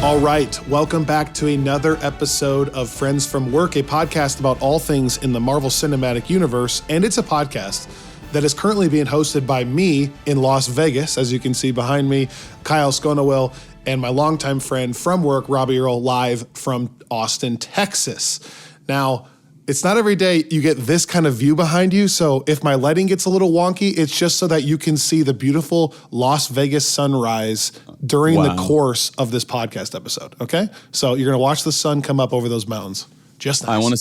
All right, welcome back to another episode of Friends from Work, a podcast about all things in the Marvel Cinematic Universe, and it's a podcast that is currently being hosted by me in Las Vegas, as you can see behind me, Kyle Sconowell, and my longtime friend from work, Robbie Earl, live from Austin, Texas. Now, it's not every day you get this kind of view behind you, so if my lighting gets a little wonky, it's just so that you can see the beautiful Las Vegas sunrise during the course of this podcast episode, okay? So you're gonna watch the sun come up over those mountains. Just nice. I want to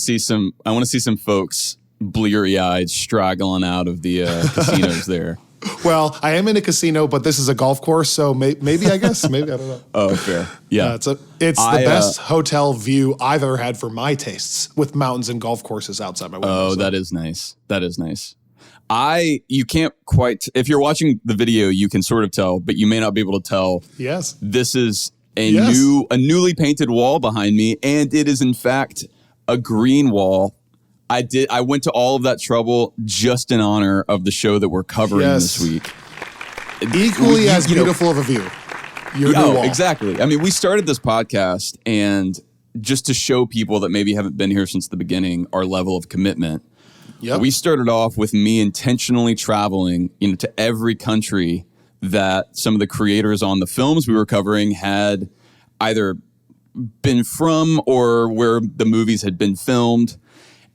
see some folks bleary-eyed straggling out of the casinos there. Well, I am in a casino, but this is a golf course, so maybe I guess. Maybe, I don't know. Oh, fair. Yeah. It's the best hotel view I've ever had for my tastes, with mountains and golf courses outside my window. Oh, that is nice. That is nice. You can't quite, if you're watching the video, you can sort of tell, but you may not be able to tell. Yes. This is a newly painted wall behind me, and it is in fact a green wall. I went to all of that trouble just in honor of the show that we're covering this week. Equally as beautiful of a view. Your new wall. Exactly. I mean, we started this podcast, and just to show people that maybe haven't been here since the beginning, our level of commitment. Yep. We started off with me intentionally traveling, to every country that some of the creators on the films we were covering had either been from or where the movies had been filmed.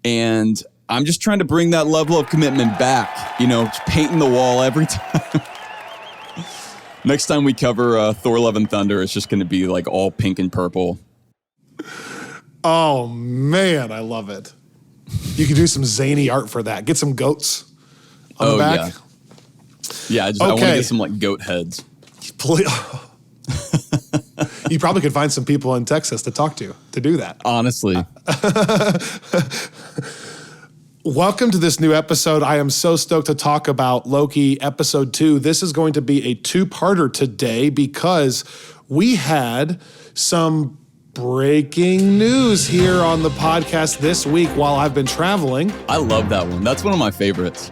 And I'm just trying to bring that level of commitment back, just painting the wall every time. Next time we cover Thor: Love and Thunder, it's just going to be like all pink and purple. Oh, man, I love it. You could do some zany art for that. Get some goats on the back. Yeah, I want to get some like goat heads. You probably could find some people in Texas to talk to do that. Honestly. Welcome to this new episode. I am so stoked to talk about Loki episode 2. This is going to be a two-parter today because we had some breaking news here on the podcast this week while I've been traveling. I love that one. That's one of my favorites.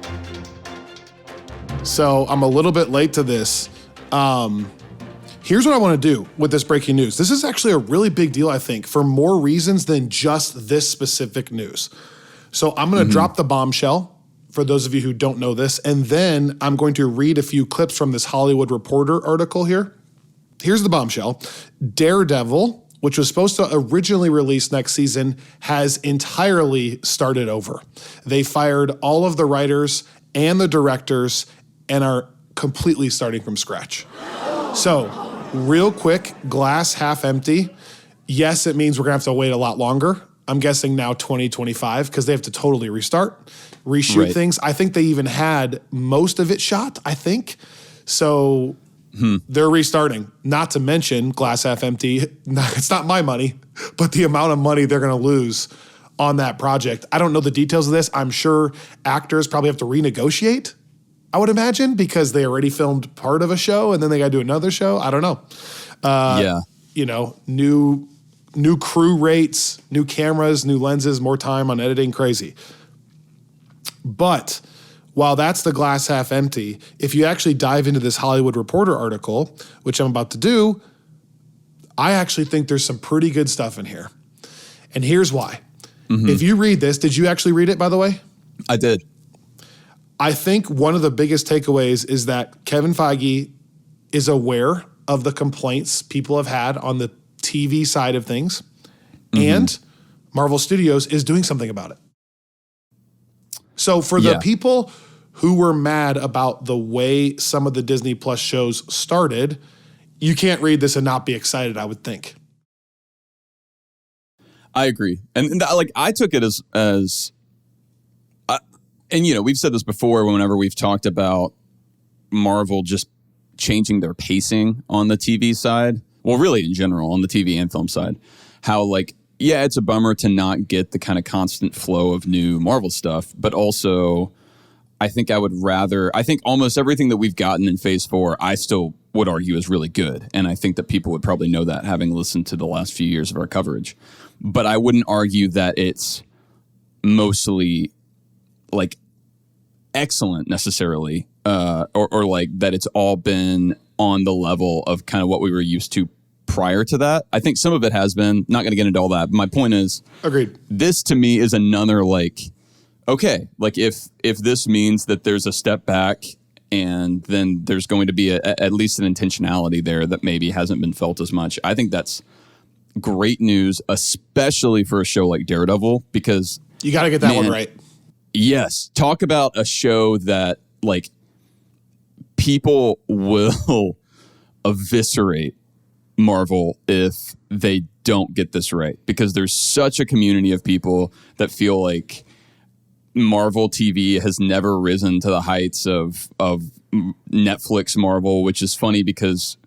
So I'm a little bit late to this. Here's what I want to do with this breaking news. This is actually a really big deal, I think, for more reasons than just this specific news. So I'm going to drop the bombshell for those of you who don't know this, and then I'm going to read a few clips from this Hollywood Reporter article here. Here's the bombshell. Daredevil, which was supposed to originally release next season, has entirely started over. They fired all of the writers and the directors and are completely starting from scratch. So, real quick, glass half empty. Yes, it means we're gonna have to wait a lot longer. I'm guessing now 2025 because they have to totally reshoot things. I think they even had most of it shot, I think. So they're restarting. Not to mention glass half empty. It's not my money, but the amount of money they're gonna lose on that project. I don't know the details of this. I'm sure actors probably have to renegotiate, I would imagine, because they already filmed part of a show and then they got to do another show. I don't know. New crew rates, new cameras, new lenses, more time on editing, crazy. But while that's the glass half empty, if you actually dive into this Hollywood Reporter article, which I'm about to do, I actually think there's some pretty good stuff in here. And here's why. If you read this, did you actually read it, by the way? I did. I think one of the biggest takeaways is that Kevin Feige is aware of the complaints people have had on the TV side of things, and Marvel Studios is doing something about it. So for the people who were mad about the way some of the Disney Plus shows started, you can't read this and not be excited, I would think. I agree. And I took it as we've said this before whenever we've talked about Marvel just changing their pacing on the TV side. Well, really in general on the TV and film side. How it's a bummer to not get the kind of constant flow of new Marvel stuff, but also I think almost everything that we've gotten in Phase 4, I still would argue is really good. And I think that people would probably know that having listened to the last few years of our coverage. But I wouldn't argue that it's mostly excellent necessarily, or that it's all been on the level of kind of what we were used to prior to that. I think some of it has been. Not going to get into all that. But my point is, agreed. This to me is another like, okay, like if this means that there's a step back and then there's going to be at least an intentionality there that maybe hasn't been felt as much. I think that's great news, especially for a show like Daredevil, because you got to get that one right. Yes. Talk about a show that like people will eviscerate Marvel if they don't get this right, because there's such a community of people that feel like Marvel TV has never risen to the heights of Netflix Marvel, which is funny because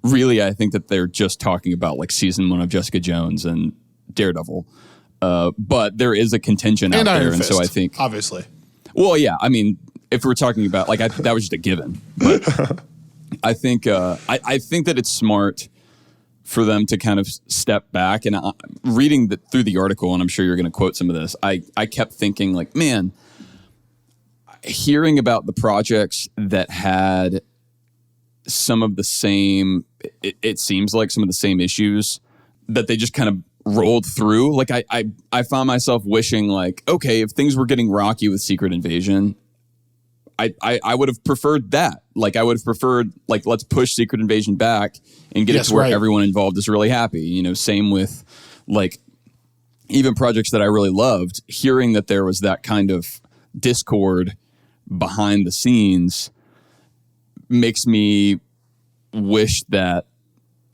really I think that they're just talking about like season 1 of Jessica Jones and Daredevil. But there is a contention out there. And so I think, obviously, well, yeah, I mean, if we're talking about like, that was just a given, but I think, I think that it's smart for them to kind of step back. And reading through the article, and I'm sure you're going to quote some of this, I kept thinking like, man, hearing about the projects that had some of the same, it seems like some of the same issues that they just kind of rolled through. Like I found myself wishing like, okay, if things were getting rocky with Secret Invasion, I would have preferred that. Like I would have preferred like, let's push Secret Invasion back and get it to where everyone involved is really happy. You know, same with like even projects that I really loved, hearing that there was that kind of discord behind the scenes makes me wish that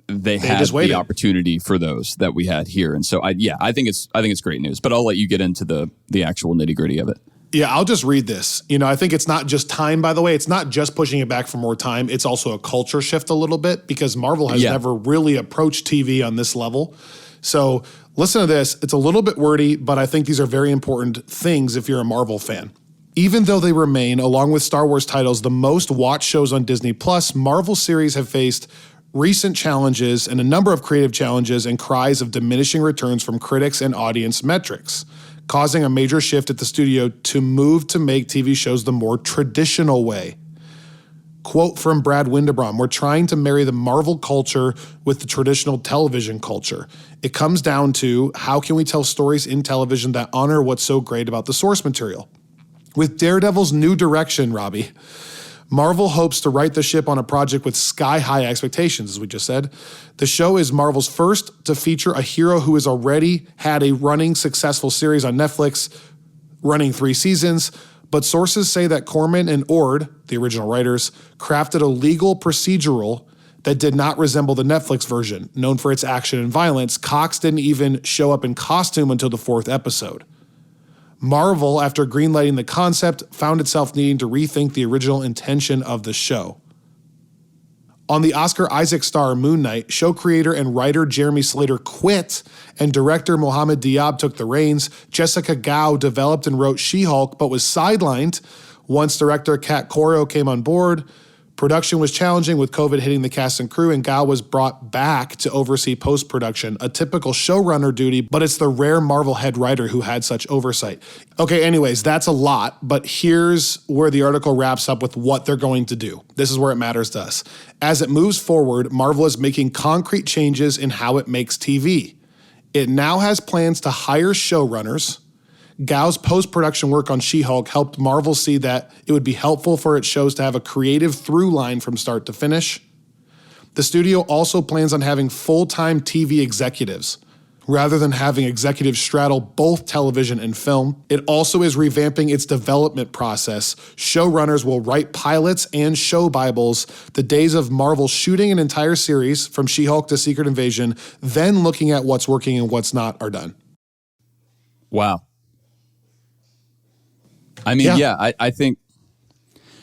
they had the opportunity for those that we had here. And so I think it's great news, but I'll let you get into the actual nitty gritty of it. Yeah, I'll just read this. You know, I think it's not just time, by the way. It's not just pushing it back for more time. It's also a culture shift a little bit because Marvel has never really approached TV on this level. So listen to this. It's a little bit wordy, but I think these are very important things if you're a Marvel fan. Even though they remain, along with Star Wars titles, the most watched shows on Disney+, Marvel series have faced recent challenges and a number of creative challenges and cries of diminishing returns from critics and audience metrics, causing a major shift at the studio to move to make TV shows the more traditional way. Quote from Brad Windebrom, "We're trying to marry the Marvel culture with the traditional television culture. It comes down to how can we tell stories in television that honor what's so great about the source material. With Daredevil's new direction, Robbie, Marvel hopes to right the ship on a project with sky-high expectations, as we just said. The show is Marvel's first to feature a hero who has already had a running successful series on Netflix, running 3 seasons, but sources say that Corman and Ord, the original writers, crafted a legal procedural that did not resemble the Netflix version. Known for its action and violence, Cox didn't even show up in costume until the 4th episode. Marvel, after greenlighting the concept, found itself needing to rethink the original intention of the show. On the Oscar Isaac star Moon Knight, show creator and writer Jeremy Slater quit and director Mohamed Diab took the reins. Jessica Gao developed and wrote She-Hulk but was sidelined once director Kat Coro came on board. Production was challenging with COVID hitting the cast and crew, and Gao was brought back to oversee post-production, a typical showrunner duty, but it's the rare Marvel head writer who had such oversight. Okay, anyways, that's a lot, but here's where the article wraps up with what they're going to do. This is where it matters to us. As it moves forward, Marvel is making concrete changes in how it makes TV. It now has plans to hire showrunners. Gao's post-production work on She-Hulk helped Marvel see that it would be helpful for its shows to have a creative through line from start to finish. The studio also plans on having full-time TV executives, rather than having executives straddle both television and film. It also is revamping its development process. Showrunners will write pilots and show bibles, the days of Marvel shooting an entire series, from She-Hulk to Secret Invasion, then looking at what's working and what's not, are done. Wow. I mean, I think,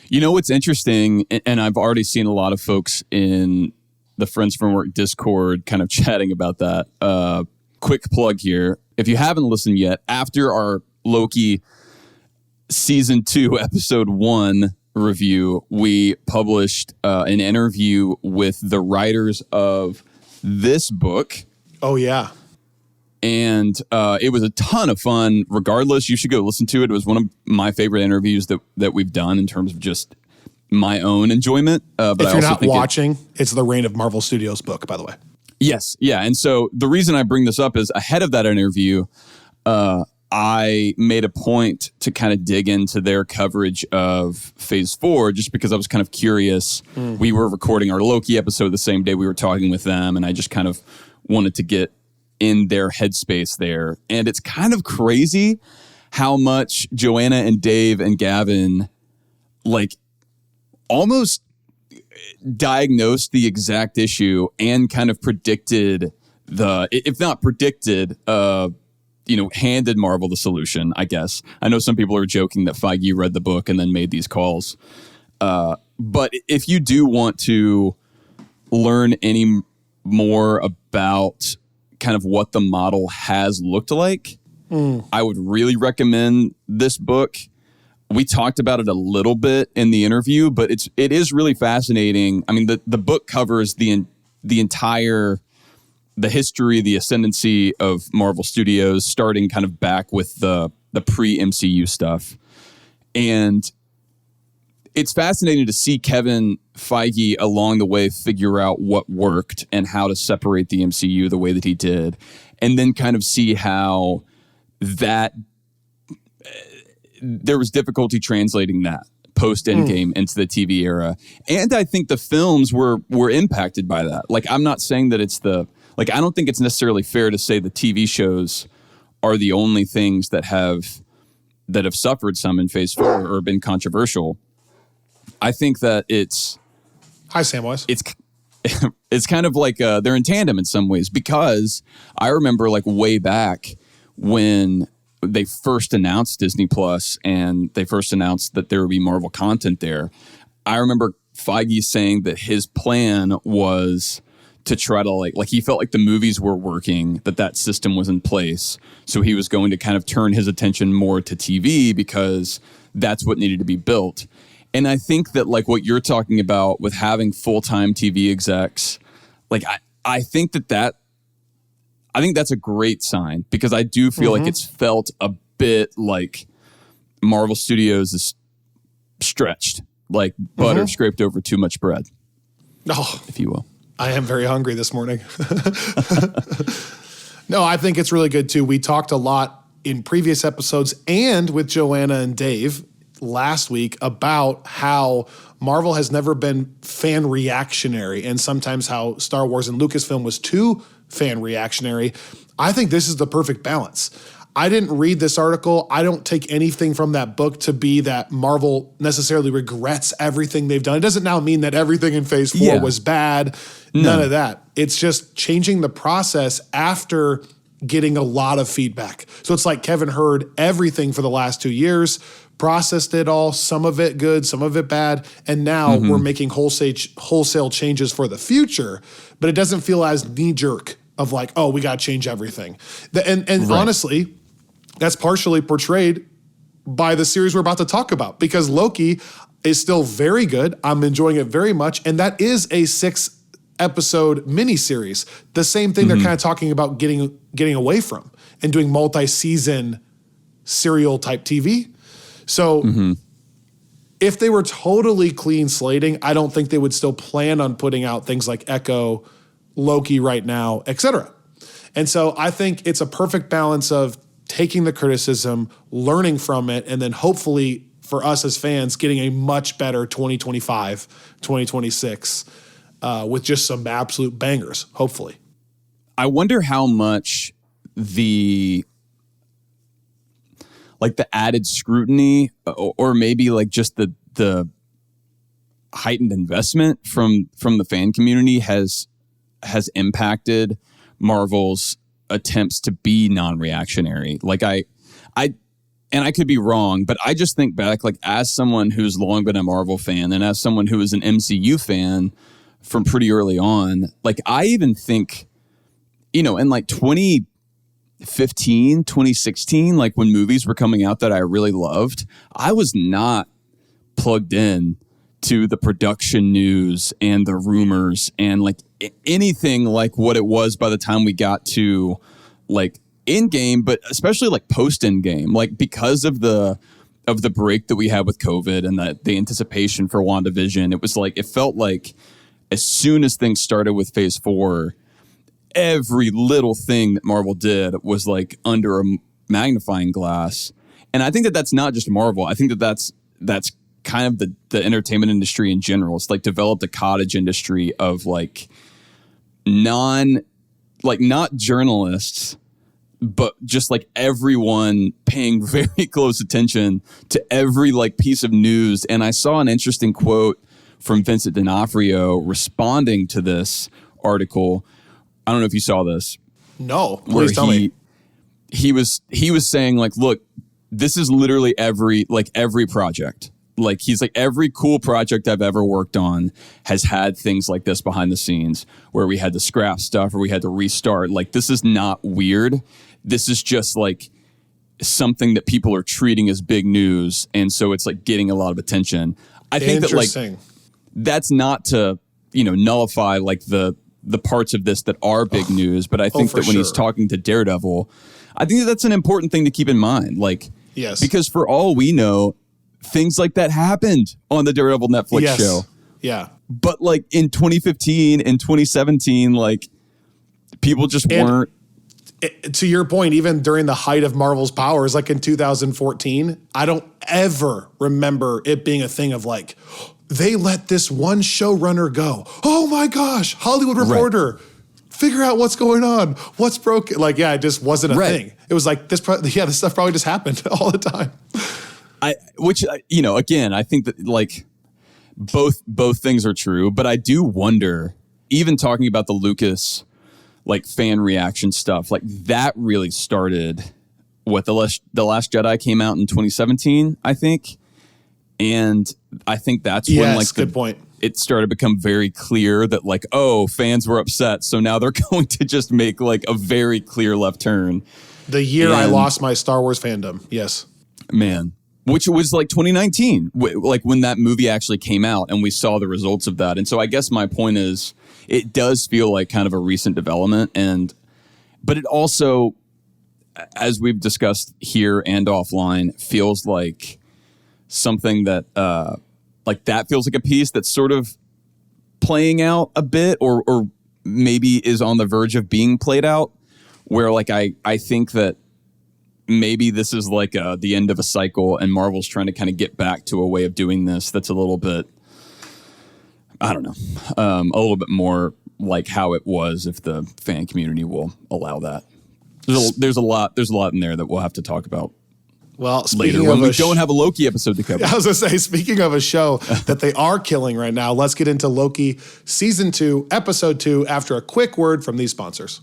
you know, what's interesting, and I've already seen a lot of folks in the Friends from Work Discord kind of chatting about that. Quick plug here. If you haven't listened yet, after our Loki season 2, episode 1 review, we published an interview with the writers of this book. Oh, yeah. And it was a ton of fun. Regardless, you should go listen to it. It was one of my favorite interviews that we've done in terms of just my own enjoyment. But if you're not watching, it's the Reign of Marvel Studios book, by the way. Yes. Yeah. And so the reason I bring this up is ahead of that interview, I made a point to kind of dig into their coverage of Phase 4 just because I was kind of curious. We were recording our Loki episode the same day we were talking with them, and I just kind of wanted to get in their headspace there. And it's kind of crazy how much Joanna and Dave and Gavin like almost diagnosed the exact issue and kind of predicted if not predicted, handed Marvel the solution, I guess. I know some people are joking that Feige read the book and then made these calls. But if you do want to learn any more about kind of what the model has looked like, I would really recommend this book. We talked about it a little bit in the interview, but it is really fascinating. I mean, the book covers the entire the history, the ascendancy of Marvel Studios, starting kind of back with the pre-MCU stuff. And it's fascinating to see Kevin Feige along the way figure out what worked and how to separate the MCU the way that he did. And then kind of see how that there was difficulty translating that post-Endgame into the TV era. And I think the films were impacted by that. Like, I'm not saying that I don't think it's necessarily fair to say the TV shows are the only things that have suffered some in Phase 4 or been controversial. I think that it's... Hi, Samwise. It's kind of like they're in tandem in some ways, because I remember like way back when they first announced Disney Plus and they first announced that there would be Marvel content there. I remember Feige saying that his plan was to try to like he felt like the movies were working, that system was in place. So he was going to kind of turn his attention more to TV because that's what needed to be built. And I think that like what you're talking about with having full-time TV execs, like I think that's a great sign, because I do feel like it's felt a bit like Marvel Studios is stretched, like butter scraped over too much bread, if you will. I am very hungry this morning. No, I think it's really good too. We talked a lot in previous episodes and with Joanna and Dave last week about how Marvel has never been fan reactionary, and sometimes how Star Wars and Lucasfilm was too fan reactionary. I think this is the perfect balance. I didn't read this article. I don't take anything from that book to be that Marvel necessarily regrets everything they've done. It doesn't now mean that everything in Phase 4 was bad. None of that. It's just changing the process after getting a lot of feedback. So it's like Kevin heard everything for the last 2 years, processed it all, some of it good, some of it bad, and now we're making wholesale changes for the future, but it doesn't feel as knee-jerk of like, oh, we got to change everything. And honestly, that's partially portrayed by the series we're about to talk about, because Loki is still very good. I'm enjoying it very much, and that is a 6-episode miniseries. The same thing they're kind of talking about getting away from and doing multi-season serial type TV. So if they were totally clean slating, I don't think they would still plan on putting out things like Echo, Loki right now, etc. And so I think it's a perfect balance of taking the criticism, learning from it, and then hopefully for us as fans, getting a much better 2025, 2026 with just some absolute bangers, hopefully. I wonder how much the added scrutiny or maybe like just the heightened investment from the fan community has impacted Marvel's attempts to be non-reactionary. Like I could be wrong, but I just think back, like as someone who's long been a Marvel fan and as someone who is an MCU fan from pretty early on, like I even think, in like 2015, 2016, like when movies were coming out that I really loved, I was not plugged in to the production news and the rumors and like anything like what it was by the time we got to like Endgame, but especially like post Endgame, like because of the break that we had with COVID and the anticipation for WandaVision. It was like, it felt like as soon as things started with Phase 4, every little thing that Marvel did was like under a magnifying glass. And I think that that's not just Marvel. I think that that's kind of the entertainment industry in general. It's like developed a cottage industry of like not journalists, but just like everyone paying very close attention to every like piece of news. And I saw an interesting quote from Vincent D'Onofrio responding to this article. I don't know if you saw this. No, please tell me. He was saying like, look, this is literally every project. Like he's like, every cool project I've ever worked on has had things like this behind the scenes where we had to scrap stuff or we had to restart. Like this is not weird. This is just like something that people are treating as big news. And so it's like getting a lot of attention. I think that like that's not to, nullify like the parts of this that are big news. But I think that when he's talking to Daredevil, I think that that's an important thing to keep in mind. Like, yes, because for all we know, things like that happened on the Daredevil Netflix show. Yeah. But like in 2015 and 2017, like people just weren't. To your point, even during the height of Marvel's powers, like in 2014, I don't ever remember it being a thing of like, they let this one showrunner go. Oh my gosh, Hollywood Reporter. Right. Figure out what's going on. What's broken? Like, yeah, it just wasn't a thing. It was like this stuff probably just happened all the time. Again, I think that like both things are true, but I do wonder, even talking about the Lucas like fan reaction stuff, like that really started what the Last Jedi came out in 2017, I think. And I think that's when like good point. It started to become very clear that like, oh, fans were upset. So now they're going to just make like a very clear left turn. The year I lost my Star Wars fandom. Yes. Man. Which was like 2019, like when that movie actually came out and we saw the results of that. And so I guess my point is it does feel like kind of a recent development. But it also, as we've discussed here and offline, feels like something that like that feels like a piece that's sort of playing out a bit or maybe is on the verge of being played out, where like I think that maybe this is like the end of a cycle and Marvel's trying to kind of get back to a way of doing this that's a little bit, I don't know, a little bit more like how it was, if the fan community will allow that. There's a lot in there that we'll have to talk about. Well, later when we don't have a Loki episode to cover. I was going to say, speaking of a show that they are killing right now, let's get into Loki Season 2, Episode 2, after a quick word from these sponsors.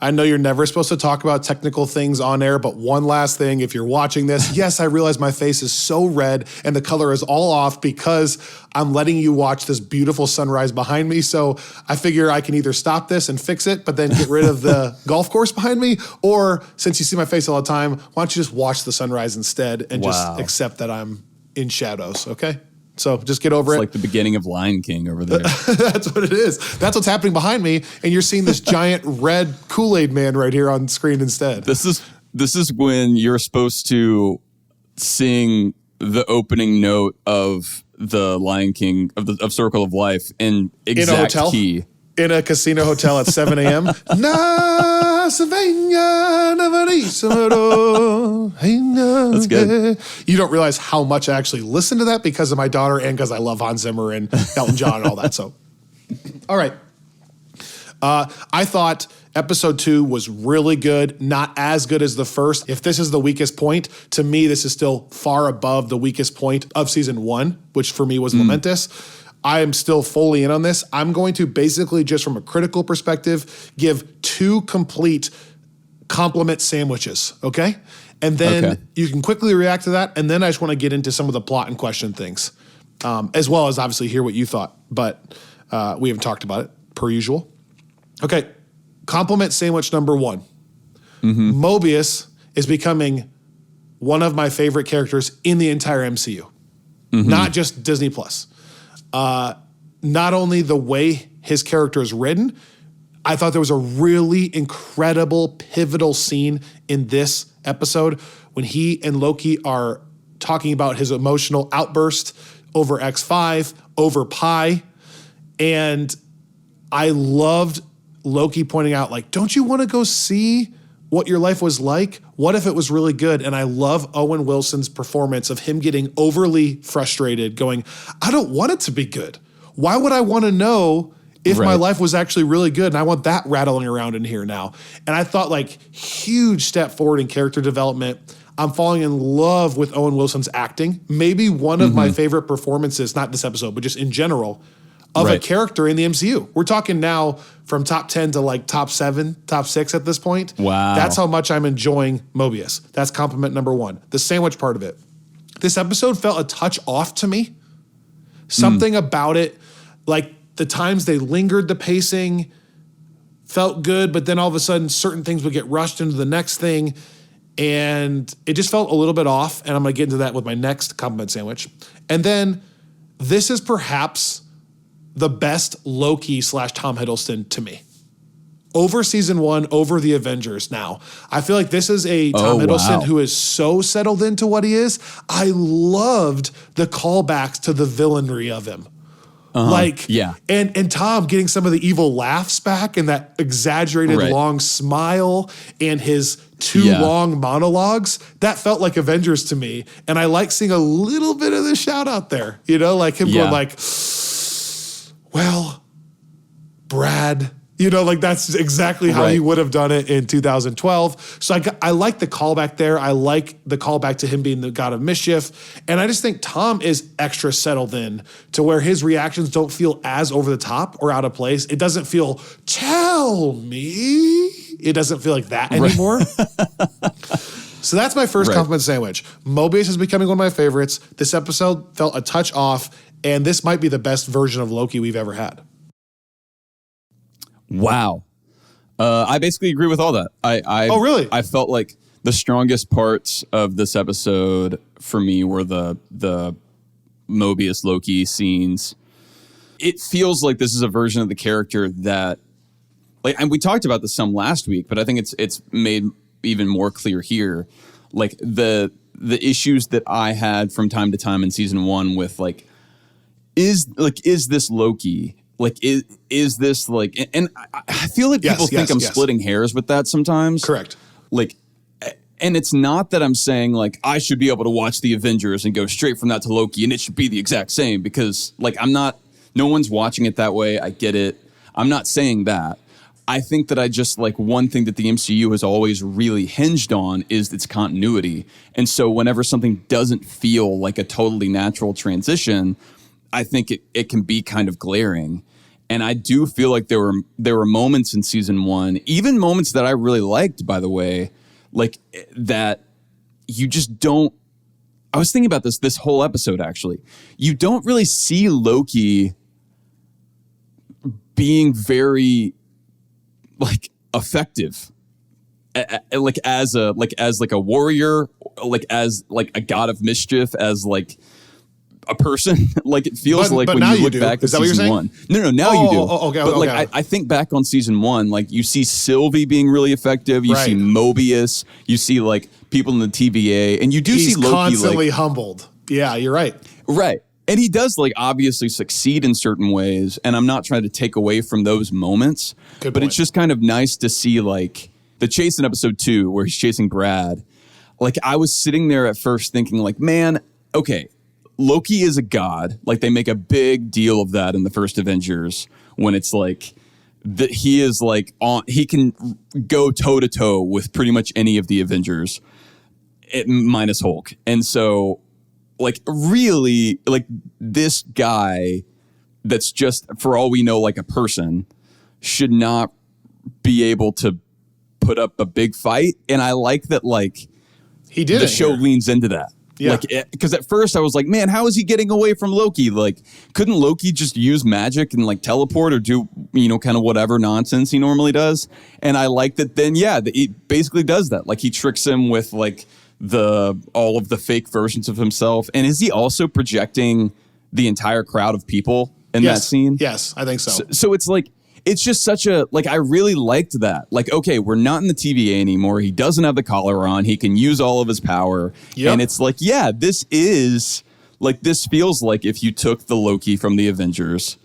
I know you're never supposed to talk about technical things on air, but one last thing, if you're watching this, yes, I realize my face is so red and the color is all off because I'm letting you watch this beautiful sunrise behind me. So I figure I can either stop this and fix it, but then get rid of the golf course behind me, or since you see my face all the time, why don't you just watch the sunrise instead and just accept that I'm in shadows, okay? So just get over it. It's like the beginning of Lion King over there. That's what it is. That's what's happening behind me, and you're seeing this giant red Kool-Aid man right here on screen instead. This is when you're supposed to sing the opening note of the Lion King of Circle of Life in exact key. In a casino hotel at 7 a.m. That's good. You don't realize how much I actually listen to that because of my daughter and because I love Hans Zimmer and Elton John and all that. So, all right. I thought episode 2 was really good, not as good as the first. If this is the weakest point, to me, this is still far above the weakest point of season 1, which for me was momentous. I am still fully in on this. I'm going to basically, just from a critical perspective, give 2 complete compliment sandwiches, okay? And then you can quickly react to that, and then I just want to get into some of the plot and question things, as well as obviously hear what you thought, but we haven't talked about it, per usual. Okay, compliment sandwich number 1. Mobius is becoming one of my favorite characters in the entire MCU, not just Disney+. Not only the way his character is written, I thought there was a really incredible, pivotal scene in this episode when he and Loki are talking about his emotional outburst over X5, over Pi. And I loved Loki pointing out, like, don't you want to go see what your life was like? What if it was really good? And I love Owen Wilson's performance of him getting overly frustrated, going, I don't want it to be good. Why would I want to know if my life was actually really good? And I want that rattling around in here now. And I thought, like, huge step forward in character development. I'm falling in love with Owen Wilson's acting. Maybe one of my favorite performances, not this episode, but just in general, of a character in the MCU. We're talking now from top 10 to like top 7, top 6 at this point. Wow. That's how much I'm enjoying Mobius. That's compliment number 1. The sandwich part of it. This episode felt a touch off to me. Something about it, like the times they lingered the pacing felt good, but then all of a sudden certain things would get rushed into the next thing. And it just felt a little bit off. And I'm going to get into that with my next compliment sandwich. And then this is perhaps the best Loki / Tom Hiddleston to me. Over season 1, over the Avengers now. I feel like this is a Tom Hiddleston who is so settled into what he is. I loved the callbacks to the villainry of him. And Tom getting some of the evil laughs back and that exaggerated long smile and his too long monologues, that felt like Avengers to me. And I like seeing a little bit of the shout out there, you know, like him going like, well, Brad, you know, like that's exactly how he would have done it in 2012. So I like the callback there. I like the callback to him being the god of mischief. And I just think Tom is extra settled in to where his reactions don't feel as over the top or out of place. It doesn't feel, tell me. It doesn't feel like that anymore. So that's my first compliment sandwich. Mobius is becoming one of my favorites. This episode felt a touch off, and this might be the best version of Loki we've ever had. Wow. I basically agree with all that. Oh, really? I felt like the strongest parts of this episode for me were the Mobius Loki scenes. It feels like this is a version of the character that, like, and we talked about this some last week, but I think it's made even more clear here. Like the issues that I had from time to time in season 1 with is this Loki? Like, is this like, and I feel like people think I'm splitting hairs with that sometimes. Correct. Like, and it's not that I'm saying like I should be able to watch the Avengers and go straight from that to Loki and it should be the exact same, because like no one's watching it that way. I get it. I'm not saying that. I think that I just like one thing that the MCU has always really hinged on is its continuity. And so whenever something doesn't feel like a totally natural transition, I think it can be kind of glaring. And I do feel like there were moments in season 1, even moments that I really liked, by the way, like that you just don't. I was thinking about this whole episode, actually. You don't really see Loki being very like effective, like as a warrior, like as like a god of mischief, as like a person. Like it feels like when you look back at season 1. No, now you do. Okay, but like I think back on season 1, like you see Sylvie being really effective. You see Mobius. You see like people in the TVA, and you do see Loki constantly humbled. Yeah, you're right. Right. And he does like obviously succeed in certain ways, and I'm not trying to take away from those moments. But it's just kind of nice to see like the chase in episode 2 where he's chasing Brad. Like I was sitting there at first thinking like, man, okay, Loki is a god. Like they make a big deal of that in the first Avengers when it's like that he is like he can go toe to toe with pretty much any of the Avengers minus Hulk. And so like really like this guy that's just for all we know like a person should not be able to put up a big fight. And I like that like he did the show leans into that. Yeah. Like, because at first I was like, man, how is he getting away from Loki? Like, couldn't Loki just use magic and like teleport or do, you know, kind of whatever nonsense he normally does? And I like that then, he basically does that. Like he tricks him with like all of the fake versions of himself. And is he also projecting the entire crowd of people in that scene? Yes, I think so. So it's like, it's just such a, like, I really liked that. Like, okay, we're not in the TVA anymore. He doesn't have the collar on. He can use all of his power. Yep. And it's like, yeah, this feels like if you took the Loki from the Avengers,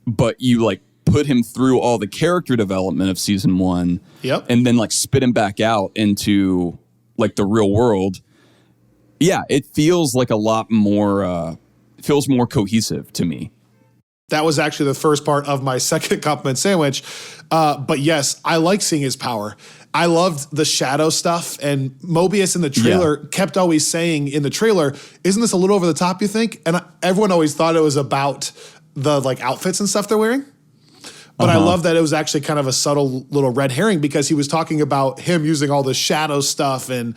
but you like put him through all the character development of season 1. Yep. And then like spit him back out into like the real world. Yeah, it feels like a lot more, feels more cohesive to me. That was actually the first part of my second compliment sandwich. But yes, I like seeing his power. I loved the shadow stuff, and Mobius in the trailer kept always saying in the trailer, isn't this a little over the top, you think? And everyone always thought it was about the like outfits and stuff they're wearing. But I love that it was actually kind of a subtle little red herring, because he was talking about him using all the shadow stuff, and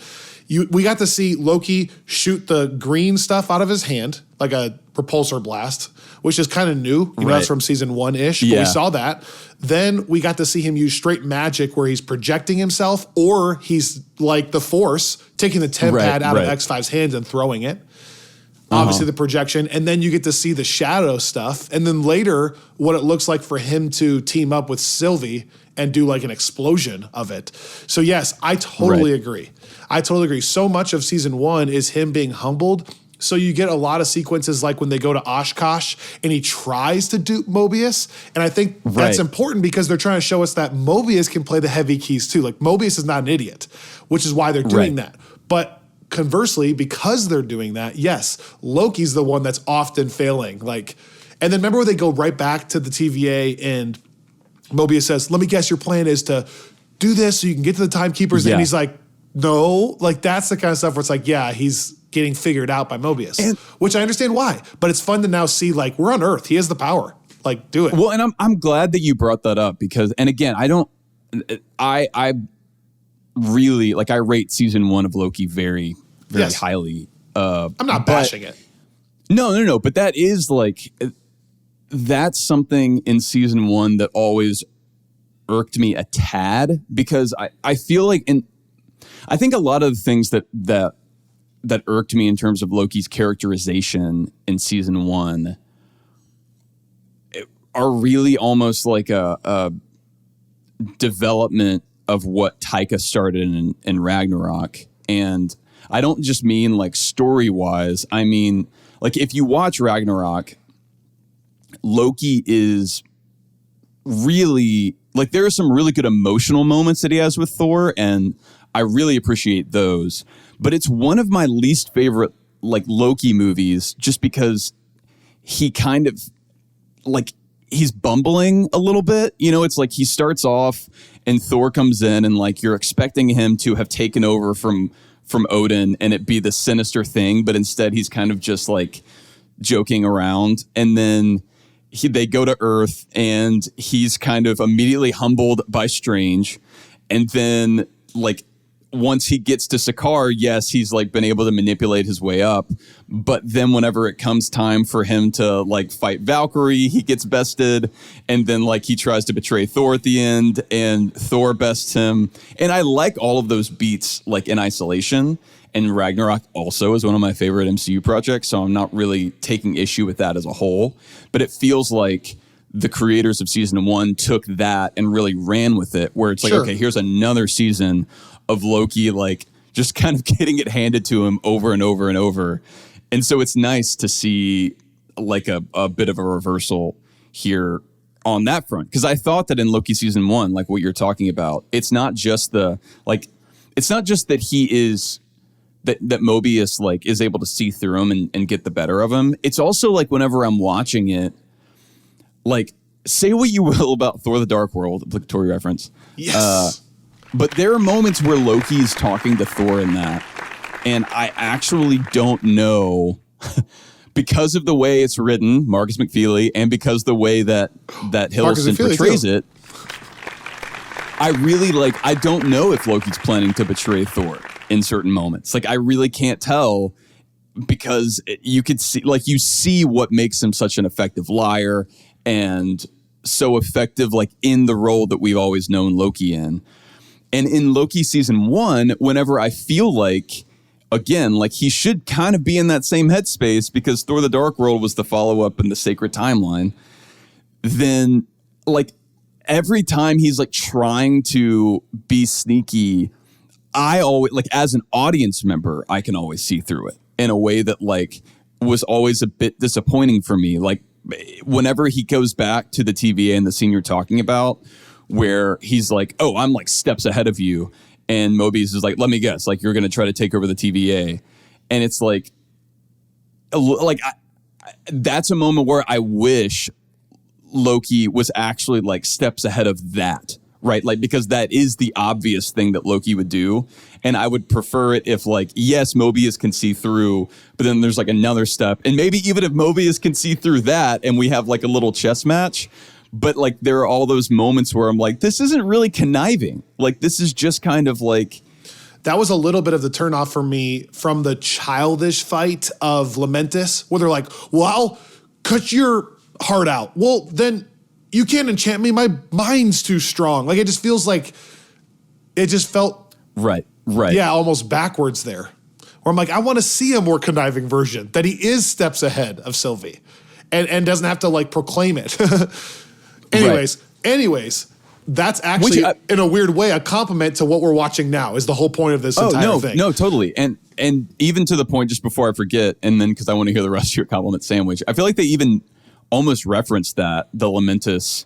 we got to see Loki shoot the green stuff out of his hand, like a repulsor blast, which is kind of new. You know, that's from season 1-ish, but we saw that. Then we got to see him use straight magic where he's projecting himself, or he's like the Force, taking the pad out of X5's hands and throwing it. Obviously the projection, and then you get to see the shadow stuff, and then later what it looks like for him to team up with Sylvie and do like an explosion of it. So yes, I totally agree. I totally agree. So much of season 1 is him being humbled. So you get a lot of sequences like when they go to Oshkosh and he tries to dupe Mobius. And I think that's important because they're trying to show us that Mobius can play the heavy keys too. Like Mobius is not an idiot, which is why they're doing that. But conversely, because they're doing that, yes, Loki's the one that's often failing. Like, and then remember where they go right back to the TVA and Mobius says, let me guess, your plan is to do this so you can get to the timekeepers. And he's like, no, like that's the kind of stuff where it's like, yeah, he's getting figured out by Mobius, which I understand why, but it's fun to now see like we're on Earth. He has the power, like do it. Well, and I'm glad that you brought that up because, and again, I really, like I rate season 1 of Loki very, very highly. I'm not bashing it. No. But that is like, that's something in season 1 that always irked me a tad because I feel like, and I think a lot of the things that irked me in terms of Loki's characterization in season 1 are really almost like a development of what Taika started in Ragnarok. And I don't just mean like story-wise. I mean, like if you watch Ragnarok, Loki is really, like there are some really good emotional moments that he has with Thor, and I really appreciate those. But it's one of my least favorite like Loki movies just because he kind of like he's bumbling a little bit. You know, it's like he starts off and Thor comes in and like you're expecting him to have taken over from Odin and it be the sinister thing, but instead he's kind of just like joking around. And then they go to Earth and he's kind of immediately humbled by Strange. And then like once he gets to Sakaar, yes, he's like been able to manipulate his way up. But then whenever it comes time for him to like fight Valkyrie, he gets bested. And then like he tries to betray Thor at the end and Thor bests him. And I like all of those beats like in isolation. And Ragnarok also is one of my favorite MCU projects. So I'm not really taking issue with that as a whole. But it feels like the creators of season 1 took that and really ran with it, where it's like, okay, here's another season of Loki, like just kind of getting it handed to him over and over and over. And so it's nice to see like a bit of a reversal here on that front. Because I thought that in Loki season 1, like what you're talking about, it's not just that he is that Mobius like is able to see through him and get the better of him. It's also like whenever I'm watching it, like say what you will about Thor: The Dark World, obligatory reference. Yes. But there are moments where Loki's talking to Thor in that, and I actually don't know because of the way it's written, Marcus McFeely, and because the way that Hiddleston portrays it. I don't know if Loki's planning to betray Thor in certain moments. Like I really can't tell because you could see, like you see what makes him such an effective liar and so effective, like in the role that we've always known Loki in. And in Loki season 1, whenever I feel like, again, like he should kind of be in that same headspace because Thor: The Dark World was the follow-up in the Sacred Timeline, then like every time he's like trying to be sneaky, I always, like, as an audience member, I can always see through it in a way that like was always a bit disappointing for me. Like whenever he goes back to the TVA and the scene you're talking about, where he's like, oh, I'm like steps ahead of you. And Mobius is like, let me guess, like you're going to try to take over the TVA. And it's like that's a moment where I wish Loki was actually like steps ahead of that, right? Like, because that is the obvious thing that Loki would do. And I would prefer it if like, yes, Mobius can see through, but then there's like another step. And maybe even if Mobius can see through that and we have like a little chess match, but like there are all those moments where I'm like, this isn't really conniving. Like this is just kind of like, that was a little bit of the turnoff for me from the childish fight of Lamentis, where they're like, well, I'll cut your heart out. Well, then you can't enchant me. My mind's too strong. Like, it just feels like it just felt right. Yeah, almost backwards there. Where I'm like, I want to see a more conniving version, that he is steps ahead of Sylvie and doesn't have to like proclaim it. Anyways, that's actually, in a weird way, a compliment to what we're watching now is the whole point of this entire thing. No, totally. And even to the point, just before I forget, and then because I want to hear the rest of your compliment sandwich, I feel like they even almost referenced that, the Lamentis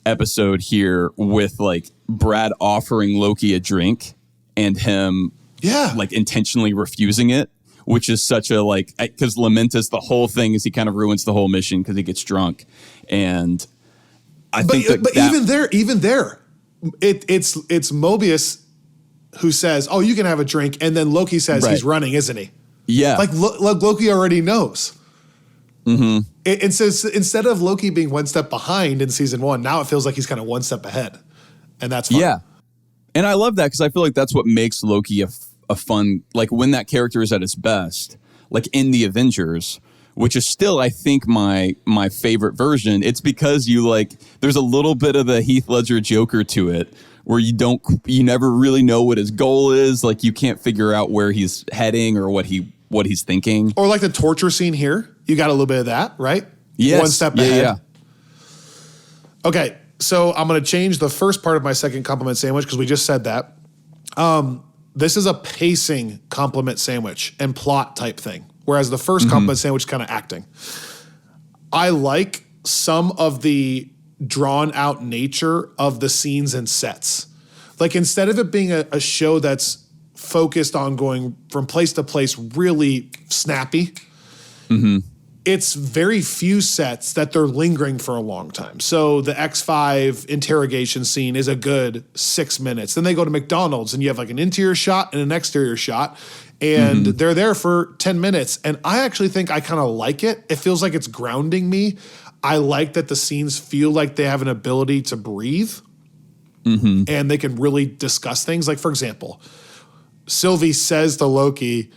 episode here, with like Brad offering Loki a drink and him like intentionally refusing it, which is such a like, because Lamentis, the whole thing is he kind of ruins the whole mission because he gets drunk. And I think that even there, it's Mobius who says, "Oh, you can have a drink," and then Loki says he's running, isn't he? Yeah, like Loki already knows. Mm-hmm. And so instead of Loki being one step behind in season 1, now it feels like he's kind of one step ahead, and that's fun. Yeah, and I love that because I feel like that's what makes Loki a fun, like when that character is at its best, like in the Avengers, which is still, I think, my favorite version. It's because there's a little bit of the Heath Ledger Joker to it, where you never really know what his goal is. Like you can't figure out where he's heading or what he's thinking. Or like the torture scene here, you got a little bit of that, right? Yes. One step ahead. Yeah. Okay, so I'm going to change the first part of my second compliment sandwich because we just said that. This is a pacing compliment sandwich and plot type thing. Whereas the first compliment sandwich is kind of acting. I like some of the drawn out nature of the scenes and sets. Like instead of it being a show that's focused on going from place to place really snappy, it's very few sets that they're lingering for a long time. So the X5 interrogation scene is a good 6 minutes. Then they go to McDonald's and you have like an interior shot and an exterior shot. And they're there for 10 minutes. And I actually think I kind of like it. It feels like it's grounding me. I like that the scenes feel like they have an ability to breathe. And they can really discuss things. Like, for example, Sylvie says to Loki,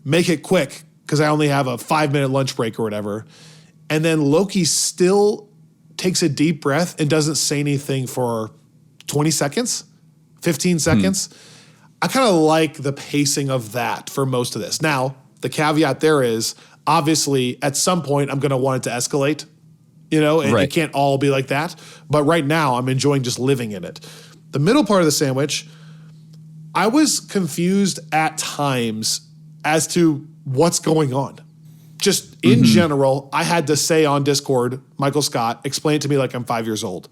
make it quick because I only have a 5-minute lunch break or whatever. And then Loki still takes a deep breath and doesn't say anything for 20 seconds, 15 seconds. I kind of like the pacing of that for most of this. Now, the caveat there is, obviously, at some point, I'm going to want it to escalate. You know, and it can't all be like that. But right now, I'm enjoying just living in it. The middle part of the sandwich, I was confused at times as to what's going on. Just in general, I had to say on Discord, Michael Scott, explain it to me like I'm 5 years old.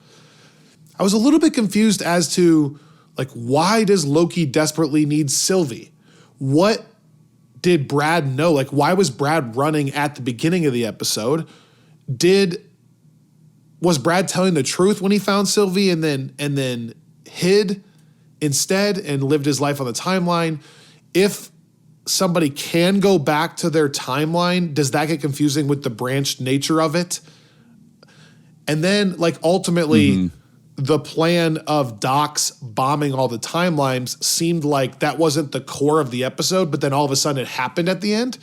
I was a little bit confused as to, like, why does Loki desperately need Sylvie? What did Brad know? Like, why was Brad running at the beginning of the episode? Was Brad telling the truth when he found Sylvie and then hid instead and lived his life on the timeline? If somebody can go back to their timeline, does that get confusing with the branched nature of it? And then, like, ultimately, the plan of Doc's bombing all the timelines seemed like that wasn't the core of the episode, but then all of a sudden it happened at the end.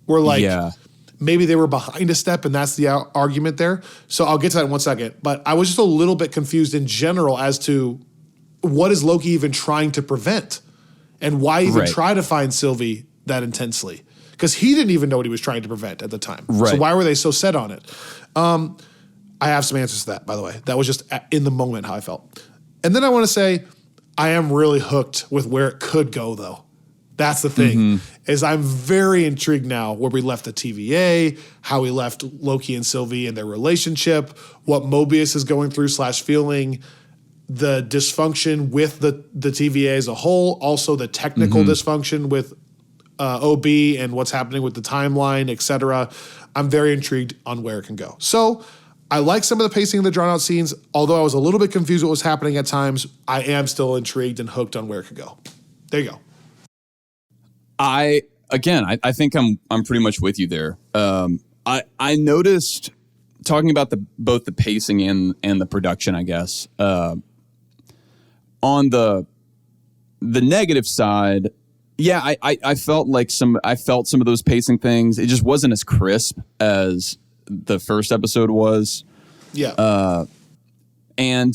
We're like, maybe they were behind a step, and that's the argument there. So I'll get to that in 1 second. But I was just a little bit confused in general as to what is Loki even trying to prevent, and why even try to find Sylvie that intensely? Because he didn't even know what he was trying to prevent at the time. So why were they so set on it? I I have some answers to that, by the way. That was just in the moment how I felt. And then I want to say, I am really hooked with where it could go, though. That's the thing, is I'm very intrigued now where we left the TVA, how we left Loki and Sylvie and their relationship, what Mobius is going through / feeling, the dysfunction with the TVA as a whole, also the technical dysfunction with OB and what's happening with the timeline, etc. I'm very intrigued on where it can go. So I like some of the pacing of the drawn out scenes. Although I was a little bit confused what was happening at times, I am still intrigued and hooked on where it could go. There you go. I think I'm pretty much with you there. I noticed, talking about both the pacing and the production, I guess, on the negative side, yeah, I felt some of those pacing things. It just wasn't as crisp as the first episode was. Yeah. And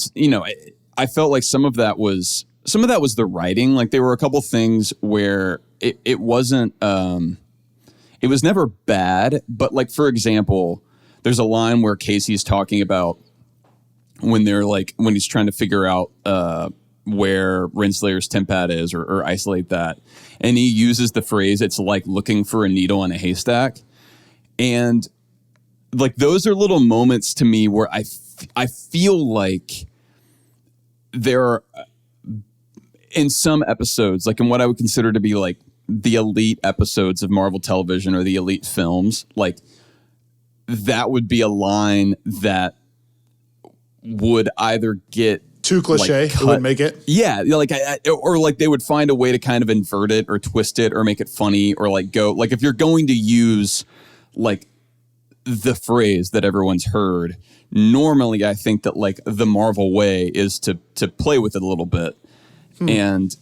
I felt like some of that was the writing. Like there were a couple things where it wasn't, it was never bad, but like, for example, there's a line where Casey's talking about when he's trying to figure out, where Renslayer's Tempad is or isolate that. And he uses the phrase, it's like looking for a needle in a haystack. And like, those are little moments to me where I feel like there are, in some episodes, like in what I would consider to be like the elite episodes of Marvel television or the elite films, like that would be a line that would either get too cliche, it would make it. Yeah, like or like they would find a way to kind of invert it or twist it or make it funny or like go like if you're going to use like the phrase that everyone's heard, normally I think that like the Marvel way is to play with it a little bit and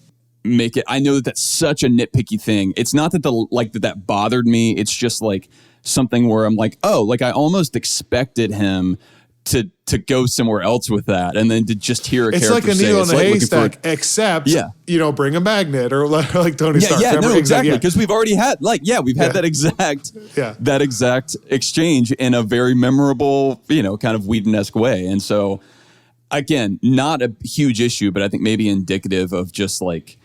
make it. I know that that's such a nitpicky thing. It's not that that bothered me. It's just like something where I'm like, oh, like I almost expected him to go somewhere else with that, and then to just hear a character say, it's like a needle in a haystack, except, bring a magnet or like Tony Stark. Yeah, no, exactly. Because we've already had, that exact exchange in a very memorable, kind of Whedon-esque way. And so, again, not a huge issue, but I think maybe indicative of just like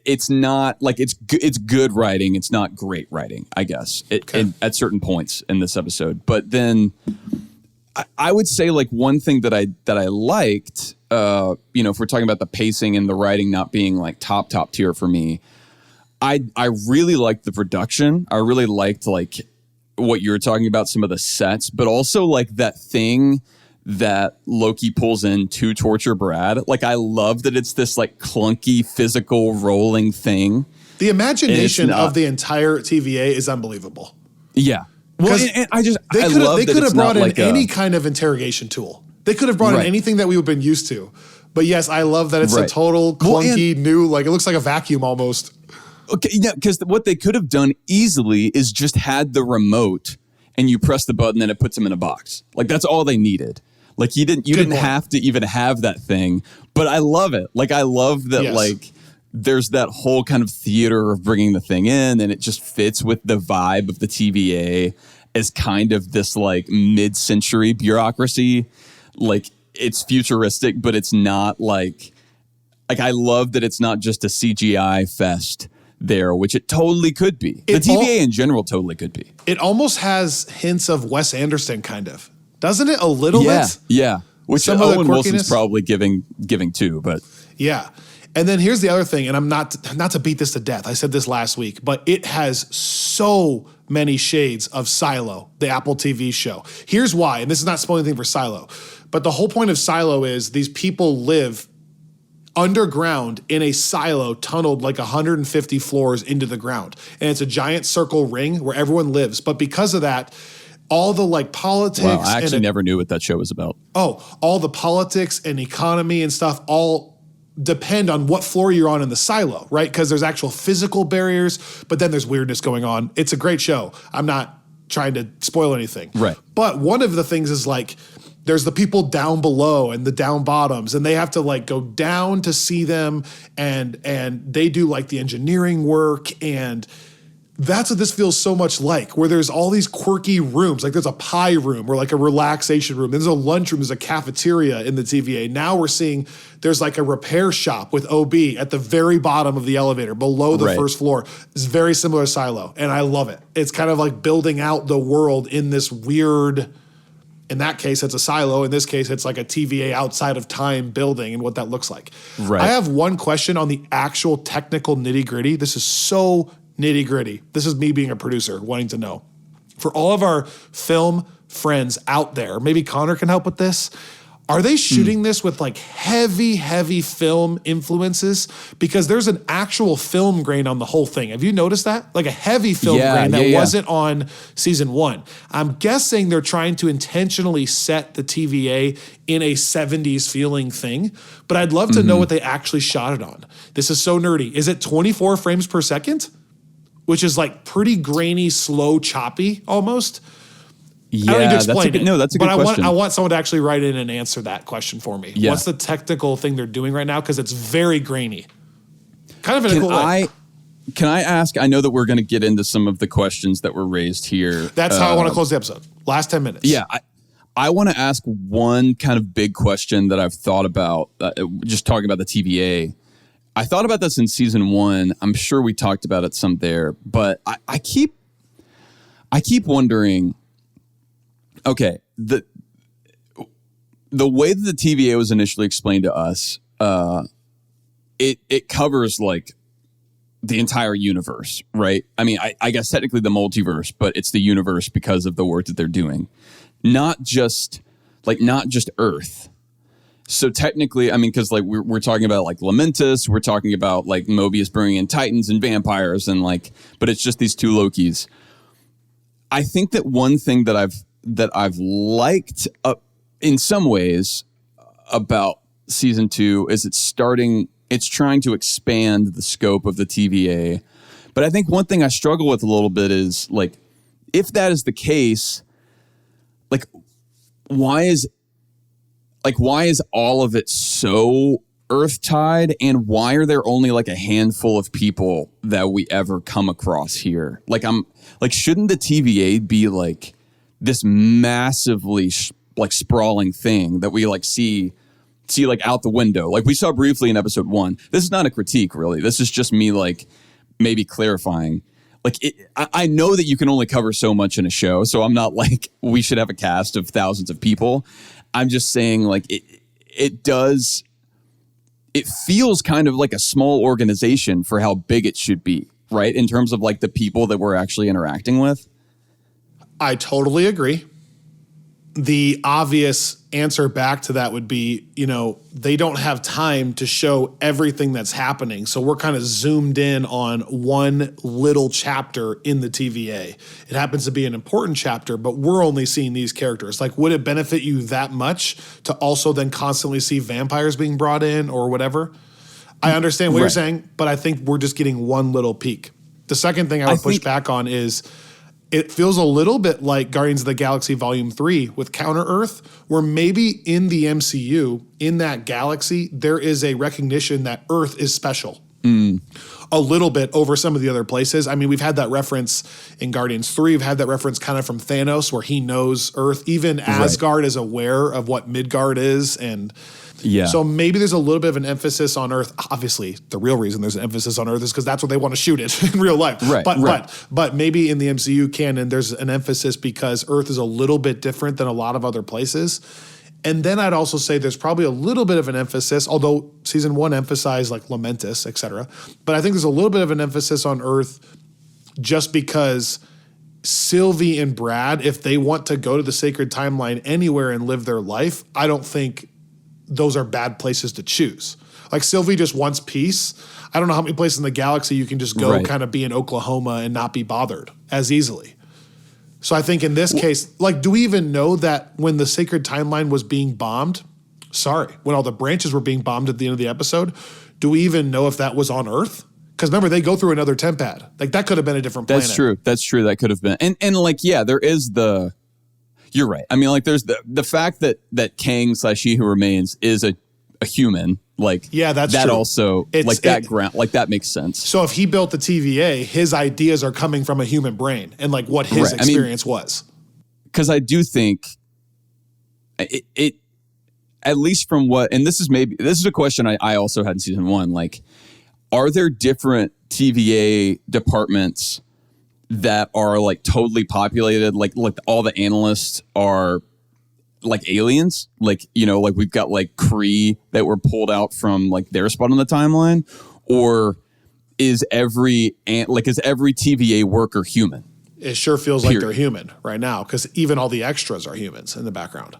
it's not like it's good writing. It's not great writing, I guess, at certain points in this episode. But then I would say like one thing that I liked, if we're talking about the pacing and the writing not being like top tier for me, I really liked the production. I really liked like what you were talking about, some of the sets, but also like that thing that Loki pulls in to torture Brad. Like, I love that it's this like clunky physical rolling thing. The imagination of the entire TVA is unbelievable. Yeah. Well, and they could have brought in any kind of interrogation tool. They could have brought in anything that we've been used to. But yes, I love that it's a total clunky new, like it looks like a vacuum almost. Okay, yeah, because what they could have done easily is just had the remote and you press the button and it puts them in a box. Like that's all they needed. Like you didn't have to even have that thing, but I love it. Like I love that like there's that whole kind of theater of bringing the thing in, and it just fits with the vibe of the TVA as kind of this like mid-century bureaucracy. Like it's futuristic, but it's not like I love that it's not just a CGI fest there, which it totally could be. The TVA in general totally could be. It almost has hints of Wes Anderson kind of. Doesn't it a little bit? Yeah. Which some Owen Wilson's probably giving too, but yeah. And then here's the other thing, and I'm not to beat this to death. I said this last week, but it has so many shades of Silo, the Apple TV show. Here's why, and this is not spoiling anything for Silo, but the whole point of Silo is these people live underground in a silo tunneled like 150 floors into the ground. And it's a giant circle ring where everyone lives. But because of that, all the like politics. Wow, I actually never knew what that show was about. Oh, all the politics and economy and stuff all depend on what floor you're on in the silo, right? Because there's actual physical barriers, but then there's weirdness going on. It's a great show. I'm not trying to spoil anything. Right. But one of the things is like, there's the people down below and the down bottoms, and they have to like go down to see them, and they do like the engineering work, and That's what this feels so much like, where there's all these quirky rooms. Like there's a pie room or like a relaxation room. There's a lunchroom. There's a cafeteria in the TVA. Now we're seeing there's like a repair shop with OB at the very bottom of the elevator below the first floor. It's very similar to Silo, and I love it. It's kind of like building out the world in this weird, in that case, it's a silo. In this case, it's like a TVA outside of time building and what that looks like. Right. I have one question on the actual technical nitty gritty. This is so nitty gritty. This is me being a producer wanting to know. For all of our film friends out there, maybe Connor can help with this. Are they shooting this with like heavy, heavy film influences? Because there's an actual film grain on the whole thing. Have you noticed that? Like a heavy film grain that wasn't on season 1. I'm guessing they're trying to intentionally set the TVA in a 70s feeling thing, but I'd love to know what they actually shot it on. This is so nerdy. Is it 24 frames per second? Which is like pretty grainy, slow, choppy almost. Yeah, I don't need to explain it. That's a good question. I want someone to actually write in and answer that question for me. Yeah. What's the technical thing they're doing right now? Because it's very grainy. Kind of in a cool way. Can I ask? I know that we're going to get into some of the questions that were raised here. That's how I want to close the episode. Last 10 minutes. Yeah, I want to ask one kind of big question that I've thought about, just talking about the TVA. I thought about this in season 1. I'm sure we talked about it some there, but I keep wondering. Okay, the way that the TVA was initially explained to us, it covers like the entire universe, right? I mean, I guess technically the multiverse, but it's the universe because of the work that they're doing, not just Earth. So technically, I mean, because like we're talking about like Lamentus, we're talking about like Mobius bringing in Titans and vampires, and like, but it's just these 2 Lokis. I think that one thing that I've liked in some ways about season 2 is it's trying to expand the scope of the TVA. But I think one thing I struggle with a little bit is like, if that is the case, like why is all of it so Earth tied, and why are there only like a handful of people that we ever come across here? Like shouldn't the TVA be like this massively like sprawling thing that we like see like out the window, like we saw briefly in episode 1. This is not a critique, really. This is just me like maybe clarifying. Like I know that you can only cover so much in a show, so I'm not like we should have a cast of thousands of people. I'm just saying like it feels kind of like a small organization for how big it should be, right? In terms of like the people that we're actually interacting with. I totally agree. The obvious answer back to that would be, they don't have time to show everything that's happening. So we're kind of zoomed in on one little chapter in the TVA. It happens to be an important chapter, but we're only seeing these characters. Like, would it benefit you that much to also then constantly see vampires being brought in or whatever? I understand what you're saying, but I think we're just getting one little peek. The second thing I would push back on is, it feels a little bit like Guardians of the Galaxy Volume 3 with Counter-Earth, where maybe in the MCU, in that galaxy, there is a recognition that Earth is special. A little bit over some of the other places. I mean, we've had that reference in Guardians 3. We've had that reference kind of from Thanos, where he knows Earth. Even Asgard is aware of what Midgard is, and so maybe there's a little bit of an emphasis on Earth. Obviously, the real reason there's an emphasis on Earth is because that's what they want to shoot it in real life. But maybe in the MCU canon, there's an emphasis because Earth is a little bit different than a lot of other places. And then I'd also say there's probably a little bit of an emphasis, although season 1 emphasized like Lamentus, et cetera. But I think there's a little bit of an emphasis on Earth just because Sylvie and Brad, if they want to go to the sacred timeline anywhere and live their life, I don't think those are bad places to choose. Like Sylvie just wants peace. I don't know how many places in the galaxy you can just go kind of be in Oklahoma and not be bothered as easily. So I think in this case, like, do we even know that when the sacred timeline was being bombed, when all the branches were being bombed at the end of the episode, do we even know if that was on Earth? Because remember, they go through another temp pad. Like, that could have been a different planet. That's true. That could have been. And like, there is you're right. I mean, like, there's the fact that Kang / He Who Remains is a a human, like that's that true. Also that makes sense. So if he built the TVA, his ideas are coming from a human brain and like what his experience was. Because I do think it at least from what, and this is a question I also had in season 1, like, are there different TVA departments that are like totally populated, like all the analysts are like aliens, like, you know, like we've got like Kree that were pulled out from like their spot on the timeline, or is every TVA worker human? It sure feels like they're human right now, because even all the extras are humans in the background.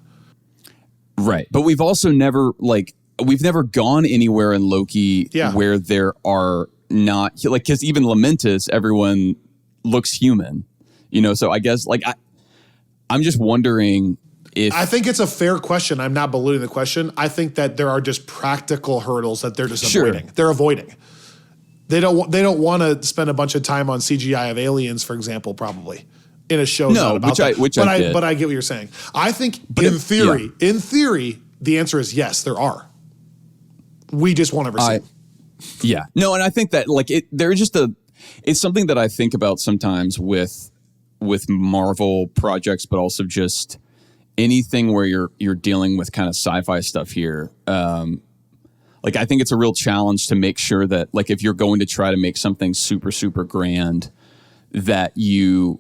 Right. But we've also never gone anywhere in Loki where there are not, like, because even Lamentus, everyone looks human, you know? So I guess, like, I'm just wondering if... I think it's a fair question. I'm not belittling the question. I think that there are just practical hurdles that they're just avoiding. They're avoiding. They don't want to spend a bunch of time on CGI of aliens, for example, probably. In a show, no, but I get. But I get what you're saying. I think in theory, the answer is yes, there are. We just won't ever see them. Yeah, no, and I think that like it's something that I think about sometimes with Marvel projects, but also just anything where you're dealing with kind of sci-fi stuff here. Like, I think it's a real challenge to make sure that, like, if you're going to try to make something super, super grand, that you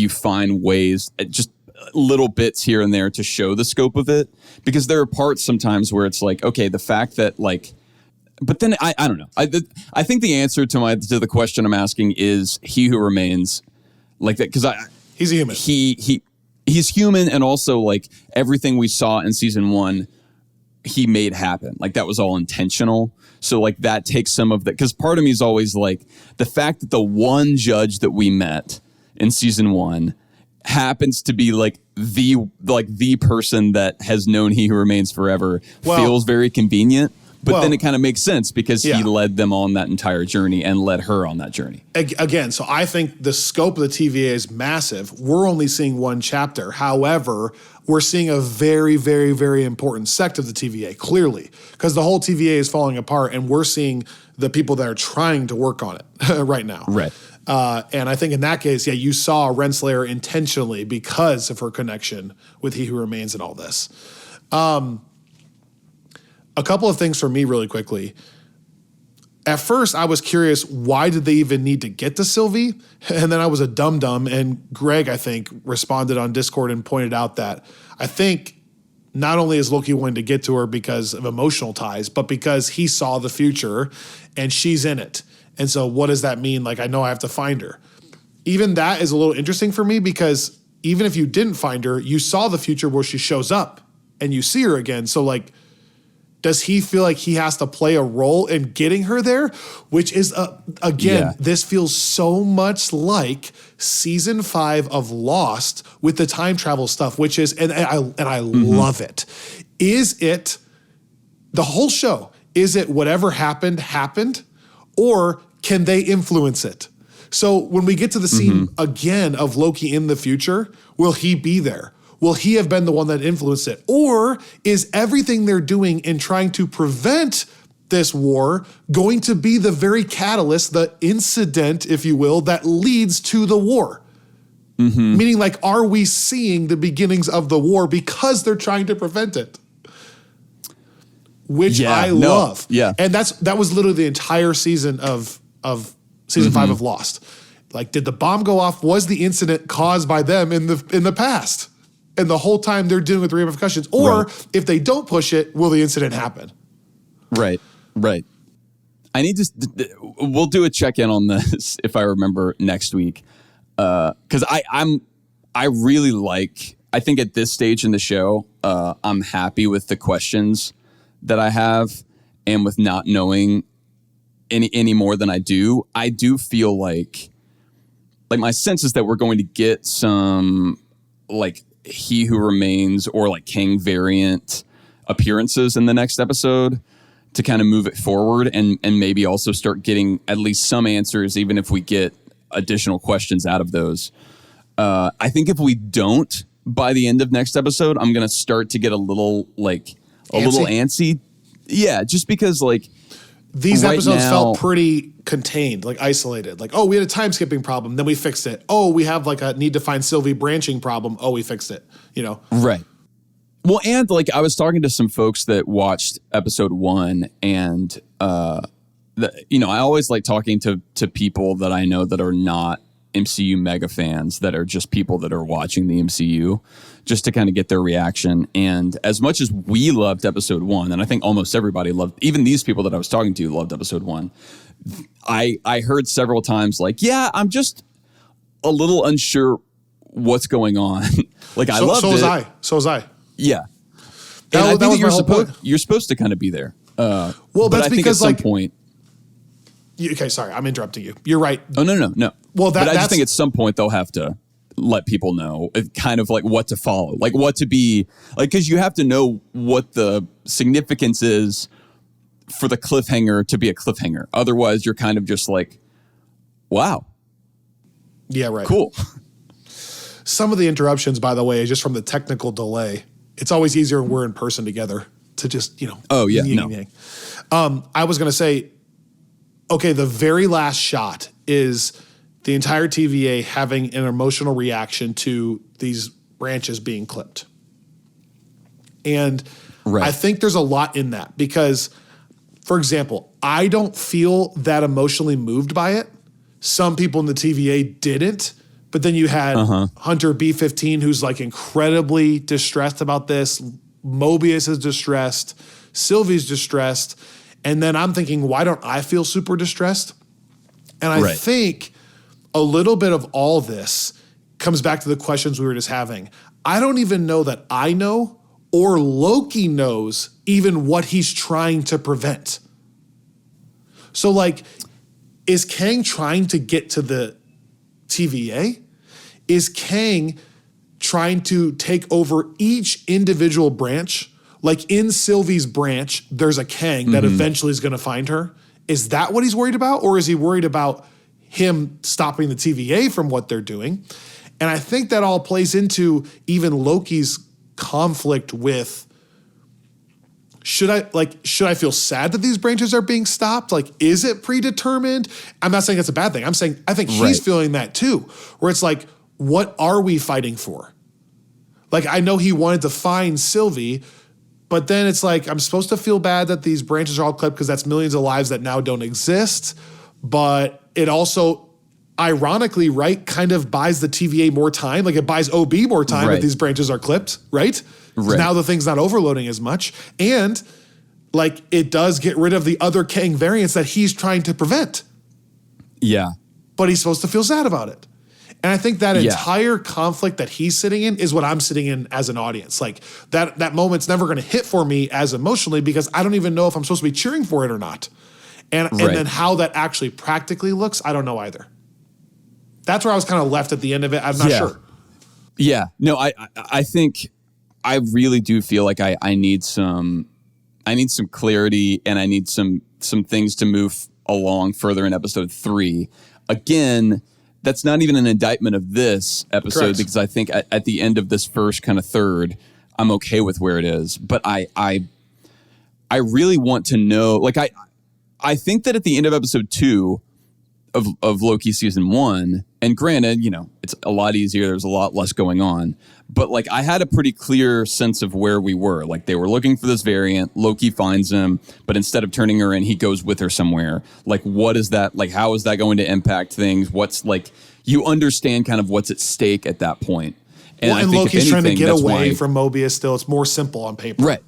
find ways, just little bits here and there to show the scope of it. Because there are parts sometimes where it's like, okay, the fact that, like, but then I don't know. I think the answer to the question I'm asking is He Who Remains, like that, because he's a human. He's human, and also like everything we saw in season 1, he made happen. Like, that was all intentional. So like that takes some of that, because part of me is always like the fact that the one judge that we met in season 1 happens to be like the person that has known He Who Remains forever, feels very convenient. But then it kind of makes sense because he led them on that entire journey and led her on that journey. Again, so I think the scope of the TVA is massive. We're only seeing one chapter. However, we're seeing a very, very, very important sect of the TVA, clearly, because the whole TVA is falling apart, and we're seeing the people that are trying to work on it right now. Right. And I think in that case, you saw Renslayer intentionally because of her connection with He Who Remains and all this. A couple of things for me really quickly. At first, I was curious, why did they even need to get to Sylvie? And then I was a dum-dum, and Greg, I think, responded on Discord and pointed out that I think not only is Loki wanting to get to her because of emotional ties, but because he saw the future and she's in it. And so what does that mean? Like, I know I have to find her. Even that is a little interesting for me, because even if you didn't find her, you saw the future where she shows up and you see her again. So like, does he feel like he has to play a role in getting her there? Which is, this feels so much like season 5 of Lost with the time travel stuff, which is, and I love it. Is it the whole show? Is it whatever happened, or can they influence it? So when we get to the scene again of Loki in the future, will he be there? Will he have been the one that influenced it? Or is everything they're doing in trying to prevent this war going to be the very catalyst, the incident, if you will, that leads to the war? Meaning, like, are we seeing the beginnings of the war because they're trying to prevent it? Which I love. Yeah. And that was literally the entire season of season 5 of Lost. Like, did the bomb go off? Was the incident caused by them in the past? And the whole time they're dealing with the repercussions. Or if they don't push it, will the incident happen? Right. I need to, we'll do a check-in on this if I remember next week. Because I really like, I think at this stage in the show, I'm happy with the questions that I have, and with not knowing any more than I do. I do feel like my sense is that we're going to get some like He Who Remains or like Kang variant appearances in the next episode to kind of move it forward, and maybe also start getting at least some answers, even if we get additional questions out of those. I think if we don't, by the end of next episode, I'm going to start to get a little antsy. Yeah, just because like these right episodes now, felt pretty contained, like isolated. Like, oh, we had a time skipping problem, then we fixed it. Oh, we have like a need to find Sylvie branching problem. Oh, we fixed it. You know, right. Well, and like I was talking to some folks that watched episode 1, and I always like talking to people that I know that are not MCU mega fans, that are just people that are watching the MCU, just to kind of get their reaction. And as much as we loved episode 1, and I think almost everybody loved, even these people that I was talking to loved episode 1, I heard several times like, yeah, I'm just a little unsure what's going on. Like I loved it. So was I. Yeah. And I think that you're supposed to kind of be there. Well, but that's I think because at some point. Okay, sorry, I'm interrupting you. You're right. Oh, no. Well, but I just think at some point they'll have to let people know kind of like what to follow, like what to be like, because you have to know what the significance is for the cliffhanger to be a cliffhanger. Otherwise, you're kind of just like, wow. Yeah, right. Cool. Some of the interruptions, by the way, is just from the technical delay. It's always easier when we're in person together to just, Oh, yeah. I was going to say, okay, the very last shot is the entire TVA having an emotional reaction to these branches being clipped. And I think there's a lot in that because, for example, I don't feel that emotionally moved by it. Some people in the TVA didn't. But then you had Hunter B-15, who's like incredibly distressed about this. Mobius is distressed. Sylvie's distressed. And then I'm thinking, why don't I feel super distressed? And I think a little bit of all this comes back to the questions we were just having. I don't even know that I know or Loki knows even what he's trying to prevent. So like, is Kang trying to get to the TVA? Is Kang trying to take over each individual branch? Like in Sylvie's branch, there's a Kang that eventually is going to find her. Is that what he's worried about? Or is he worried about him stopping the TVA from what they're doing? And I think that all plays into even Loki's conflict with, should I feel sad that these branches are being stopped? Like, is it predetermined? I'm not saying it's a bad thing. I'm saying I think he's feeling that too, where it's like, what are we fighting for? Like, I know he wanted to find Sylvie, but then it's like, I'm supposed to feel bad that these branches are all clipped because that's millions of lives that now don't exist. But it also, ironically, kind of buys the TVA more time. Like it buys OB more time if these branches are clipped, right? Now the thing's not overloading as much. And like it does get rid of the other Kang variants that he's trying to prevent. Yeah. But he's supposed to feel sad about it. And I think that entire conflict that he's sitting in is what I'm sitting in as an audience. Like that moment's never going to hit for me as emotionally because I don't even know if I'm supposed to be cheering for it or not. And then how that actually practically looks, I don't know either. That's where I was kind of left at the end of it. I'm not sure. Yeah. No, I think I really do feel like I need some clarity and I need some things to move along further in episode 3. Again, that's not even an indictment of this episode because I think at the end of this first kind of third, I'm okay with where it is. But I really want to know, like I think that at the end of episode 2 of Loki season 1, and granted, it's a lot easier. There's a lot less going on. But like I had a pretty clear sense of where we were. Like they were looking for this variant. Loki finds him, but instead of turning her in, he goes with her somewhere. Like what is that? Like how is that going to impact things? What's like you understand kind of what's at stake at that point. And I think Loki's trying to get away from Mobius still. It's more simple on paper. Right.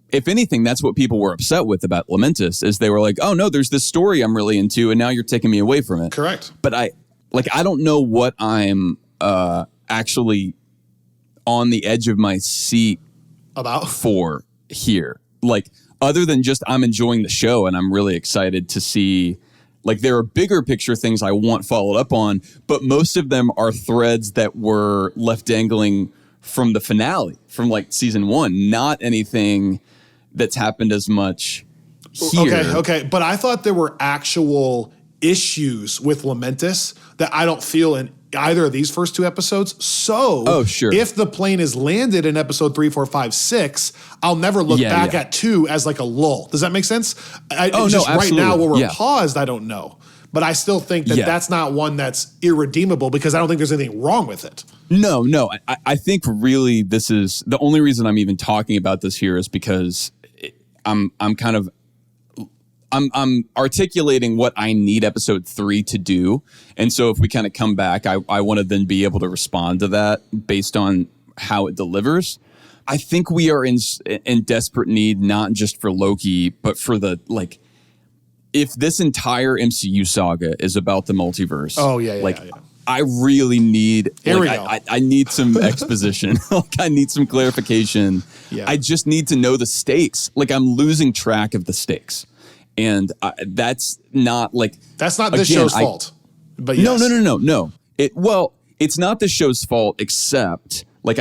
If anything, that's what people were upset with about Lamentis is they were like, oh no, there's this story I'm really into and now you're taking me away from it. Correct. But I don't know what I'm actually on the edge of my seat about for here. Like other than just I'm enjoying the show and I'm really excited to see like there are bigger picture things I want followed up on, but most of them are threads that were left dangling from the finale, from like season 1, not anything that's happened as much here. Okay. But I thought there were actual issues with Lamentis that I don't feel either of these first 2 episodes. So if the plane is landed in episode 3, 4, 5, 6, I'll never look back at 2 as like a lull. Does that make sense? Right now where we're paused, I don't know. But I still think that that's not one that's irredeemable because I don't think there's anything wrong with it. No. I think really this is the only reason I'm even talking about this here is because I'm articulating what I need episode 3 to do. And so if we kind of come back, I want to then be able to respond to that based on how it delivers. I think we are in desperate need, not just for Loki, but for the, like, if this entire MCU saga is about the multiverse, I really need, I need some exposition. I need some clarification. Yeah. I just need to know the stakes. Like, I'm losing track of the stakes. And that's not this show's fault. But yes. No. It's not this show's fault, except like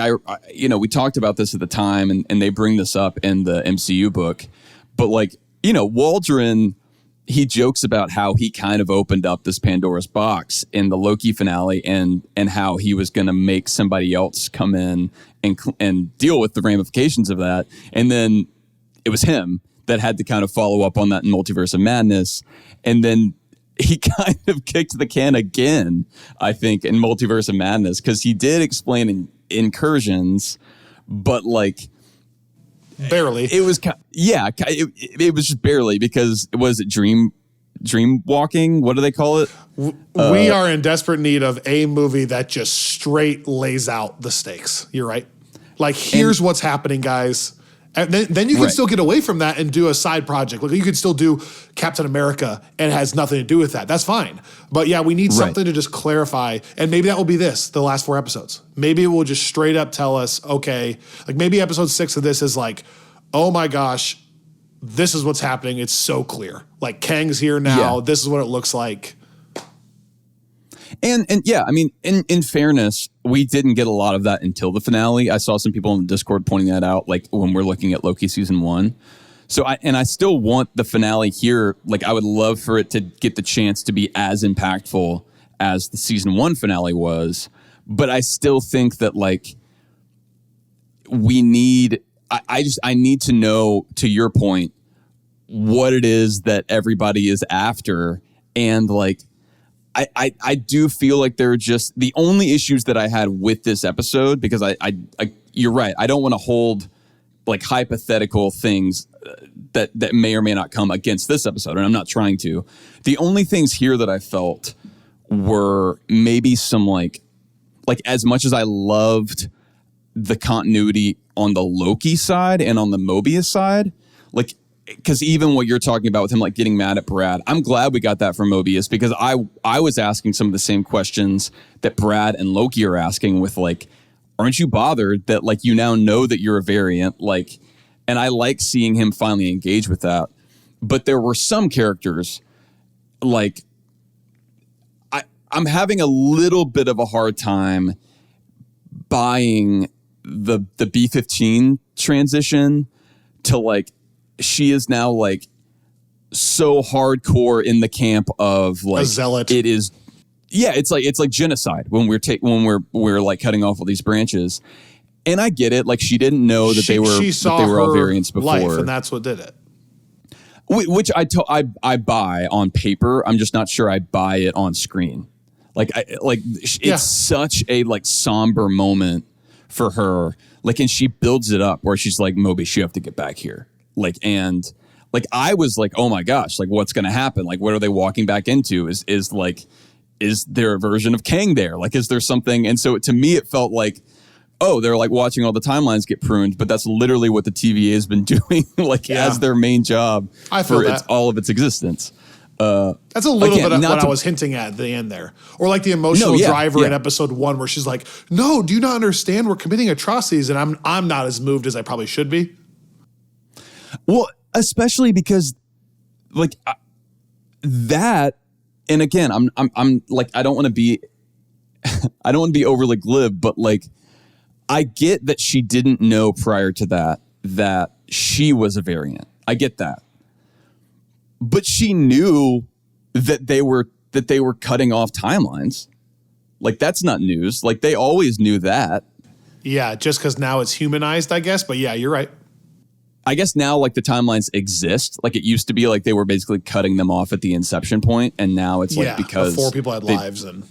we talked about this at the time, and they bring this up in the MCU book. But Waldron, he jokes about how he kind of opened up this Pandora's box in the Loki finale, and how he was going to make somebody else come in and deal with the ramifications of that, and then it was him that had to kind of follow up on that in Multiverse of Madness. And then he kind of kicked the can again, I think, in Multiverse of Madness, because he did explain in Incursions, but barely. It was, it was just barely, because was it dream walking? What do they call it? We are in desperate need of a movie that just straight lays out the stakes. You're right. Like, here's what's happening, guys. And then you can still get away from that and do a side project. Like, you could still do Captain America and it has nothing to do with that. That's fine. But yeah, we need something to just clarify. And maybe that will be the last 4 episodes. Maybe it will just straight up tell us, okay, like maybe episode 6 of this is like, oh my gosh, this is what's happening. It's so clear. Like, Kang's here now. Yeah. This is what it looks like. And yeah, I mean, in fairness, we didn't get a lot of that until the finale. I saw some people in the Discord pointing that out, like when we're looking at Loki season 1. So I still want the finale here. Like, I would love for it to get the chance to be as impactful as the season 1 finale was. But I still think that, like, we need, I need to know, to your point, what it is that everybody is after. And like, I do feel like they're just the only issues that I had with this episode, because I you're right. I don't want to hold like hypothetical things that may or may not come against this episode, and I'm not trying to. The only things here that I felt were maybe some like as much as I loved the continuity on the Loki side and on the Mobius side, like, because even what you're talking about with him, like, getting mad at Brad, I'm glad we got that from Mobius, because I was asking some of the same questions that Brad and Loki are asking with, like, aren't you bothered that, like, you now know that you're a variant? Like, and I like seeing him finally engage with that. But there were some characters, like, I'm having a little bit of a hard time buying the B-15 transition to, like, she is now, like, so hardcore in the camp of, like, a zealot. It is, yeah. It's like genocide when we're like cutting off all these branches, and I get it. Like, she didn't know that they were all variants before, life, and that's what did it. Which I buy on paper. I'm just not sure I buy it on screen. It's such a, like, somber moment for her. Like, and she builds it up where she's like, Mobius, you have to get back here. Like, and like, I was like, oh my gosh, like, what's going to happen? Like, what are they walking back into? Is there a version of Kang there? Like, is there something? And so to me, it felt like, oh, they're like watching all the timelines get pruned, but that's literally what the TVA has been doing, like, as their main job for all of its existence. That's a little bit of what I was hinting at the end there. Or like the emotional driver in episode 1, where she's like, no, do you not understand? We're committing atrocities. And I'm not as moved as I probably should be. Well, especially because, like, that, and again, I'm like, I don't want to be overly glib, but, like, I get that she didn't know prior to that she was a variant. I get that. But she knew that they were cutting off timelines. Like, that's not news. Like, they always knew that. Yeah, just because now it's humanized, I guess. But yeah, you're right. I guess now, like, the timelines exist. Like, it used to be like they were basically cutting them off at the inception point, and now it's like because before people had lives and.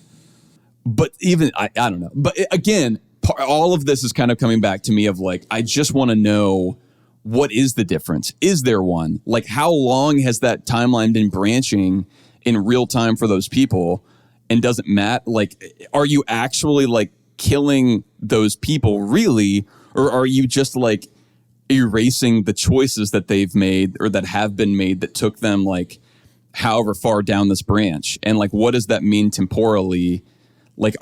But even I don't know. But again, all of this is kind of coming back to me of like, I just want to know, what is the difference? Is there one? Like, how long has that timeline been branching in real time for those people? And doesn't matter. Like, are you actually like killing those people really? Or are you just like erasing the choices that they've made or that have been made that took them like however far down this branch? And like, what does that mean temporally? Like,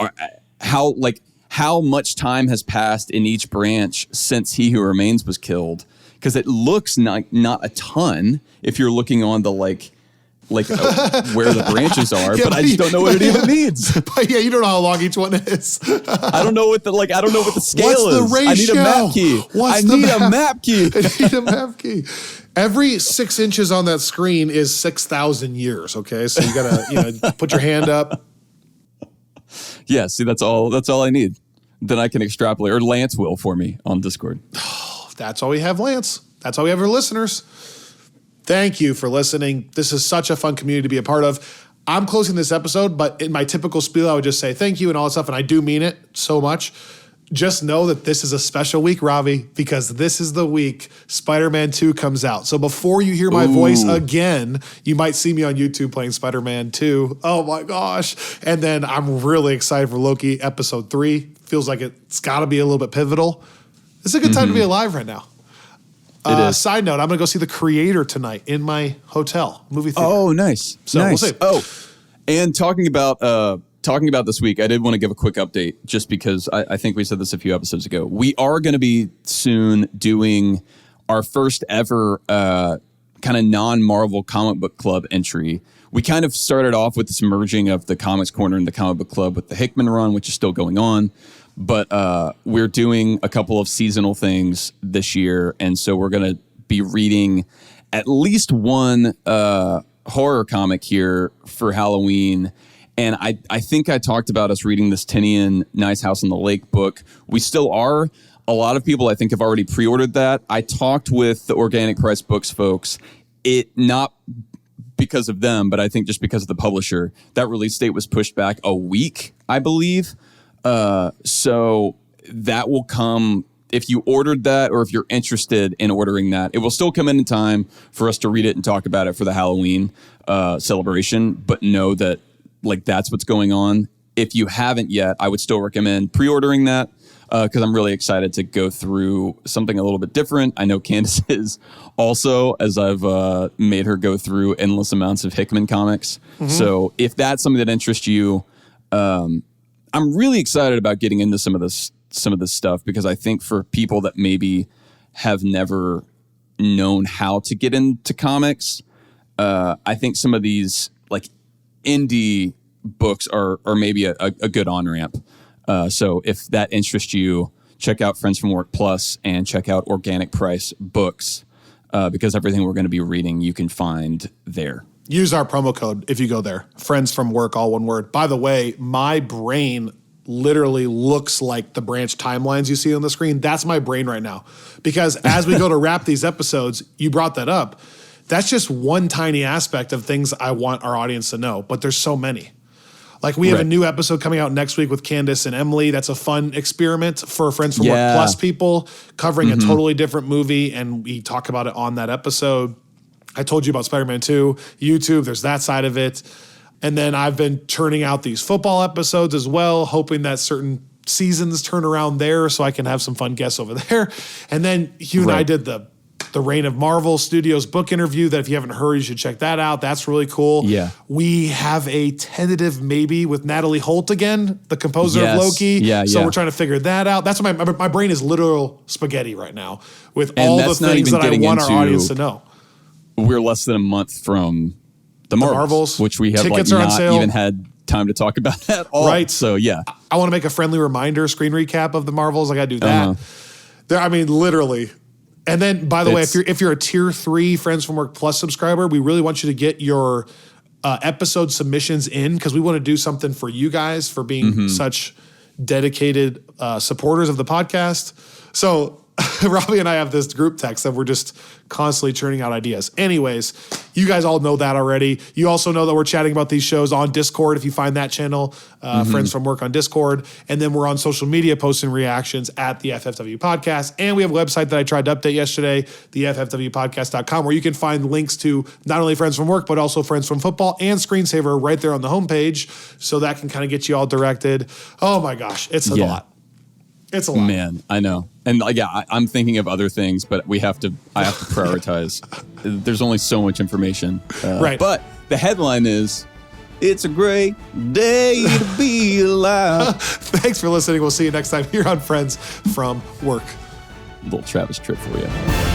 how much time has passed in each branch since He Who Remains was killed? Because it looks not a ton if you're looking on the where the branches are, but I just don't know what it even means. But yeah, you don't know how long each one is. I don't know what the scale What's is. the ratio? I need a map key. I need a map key. Every 6 inches on that screen is 6,000 years. Okay, so you gotta put your hand up. Yeah, see, that's all I need. Then I can extrapolate, or Lance will for me on Discord. That's all we have, Lance. That's all we have for listeners. Thank you for listening. This is such a fun community to be a part of. I'm closing this episode, but in my typical spiel, I would just say thank you and all that stuff, and I do mean it so much. Just know that this is a special week, Ravi, because this is the week Spider-Man 2 comes out. So before you hear my voice again, you might see me on YouTube playing Spider-Man 2. Oh my gosh. And then I'm really excited for Loki episode 3. Feels like it's got to be a little bit pivotal. It's a good time to be alive right now. It is. Side note, I'm going to go see The Creator tonight in my hotel movie theater. Oh, nice. So nice. we'll see. Oh, and talking about this week, I did want to give a quick update just because I think we said this a few episodes ago. We are going to be soon doing our first ever kind of non-Marvel comic book club entry. We kind of started off with this merging of the Comics Corner and the Comic Book Club with the Hickman run, which is still going on. But we're doing a couple of seasonal things this year. And so we're going to be reading at least one horror comic here for Halloween. And I think I talked about us reading this Tinian Nice House on the Lake book. We still are. A lot of people, I think, have already pre-ordered that. I talked with the Organic Price Books folks. It not because of them, but I think just because of the publisher. That release date was pushed back a week, I believe. So that will come if you ordered that or if you're interested in ordering that. It will still come in time for us to read it and talk about it for the Halloween celebration. But know that that's what's going on. If you haven't yet, I would still recommend pre-ordering that because I'm really excited to go through something a little bit different. I know Candace is also, as I've made her go through endless amounts of Hickman comics. Mm-hmm. So if that's something that interests you, I'm really excited about getting into some of this stuff because I think for people that maybe have never known how to get into comics, I think some of these indie books are maybe a good on-ramp. So if that interests you, check out Friends from Work Plus and check out Organic Price Books because everything we're going to be reading you can find there. Use our promo code if you go there. Friends from Work, all one word. By the way, my brain literally looks like the branch timelines you see on the screen. That's my brain right now. Because as we go to wrap these episodes, you brought that up. That's just one tiny aspect of things I want our audience to know, but there's so many. We have a new episode coming out next week with Candace and Emily. That's a fun experiment for Friends from Work Plus people, covering a totally different movie, and we talk about it on that episode. I told you about Spider-Man 2, YouTube, there's that side of it. And then I've been churning out these football episodes as well, hoping that certain seasons turn around there so I can have some fun guests over there. And then Hugh and I did the Reign of Marvel Studios book interview that if you haven't heard, you should check that out. That's really cool. Yeah. We have a tentative maybe with Natalie Holt again, the composer of Loki. So we're trying to figure that out. That's why my brain is literal spaghetti right now with all the things that I want our audience to know. We're less than a month from the Marvels, which we have Tickets are on not sale. even had time to talk about at all. Right. So yeah. I want to make a friendly reminder screen recap of the Marvels. I got to do that. There, literally. And then, by the way, if you're a tier 3 Friends from Work Plus subscriber, we really want you to get your episode submissions in because we want to do something for you guys for being such dedicated supporters of the podcast. So Robbie and I have this group text that we're just constantly churning out ideas. Anyways, you guys all know that already. You also know that we're chatting about these shows on Discord if you find that channel, Friends from Work on Discord. And then we're on social media posting reactions at the FFW Podcast. And we have a website that I tried to update yesterday, the ffwpodcast.com, where you can find links to not only Friends from Work, but also Friends from Football and Screensaver right there on the homepage. So that can kind of get you all directed. Oh my gosh, it's a lot. It's a lot. Man, I know. And I'm thinking of other things, but I have to prioritize. There's only so much information. Right. But the headline is, it's a great day to be alive. Thanks for listening. We'll see you next time here on Friends from Work. Little Travis trip for you.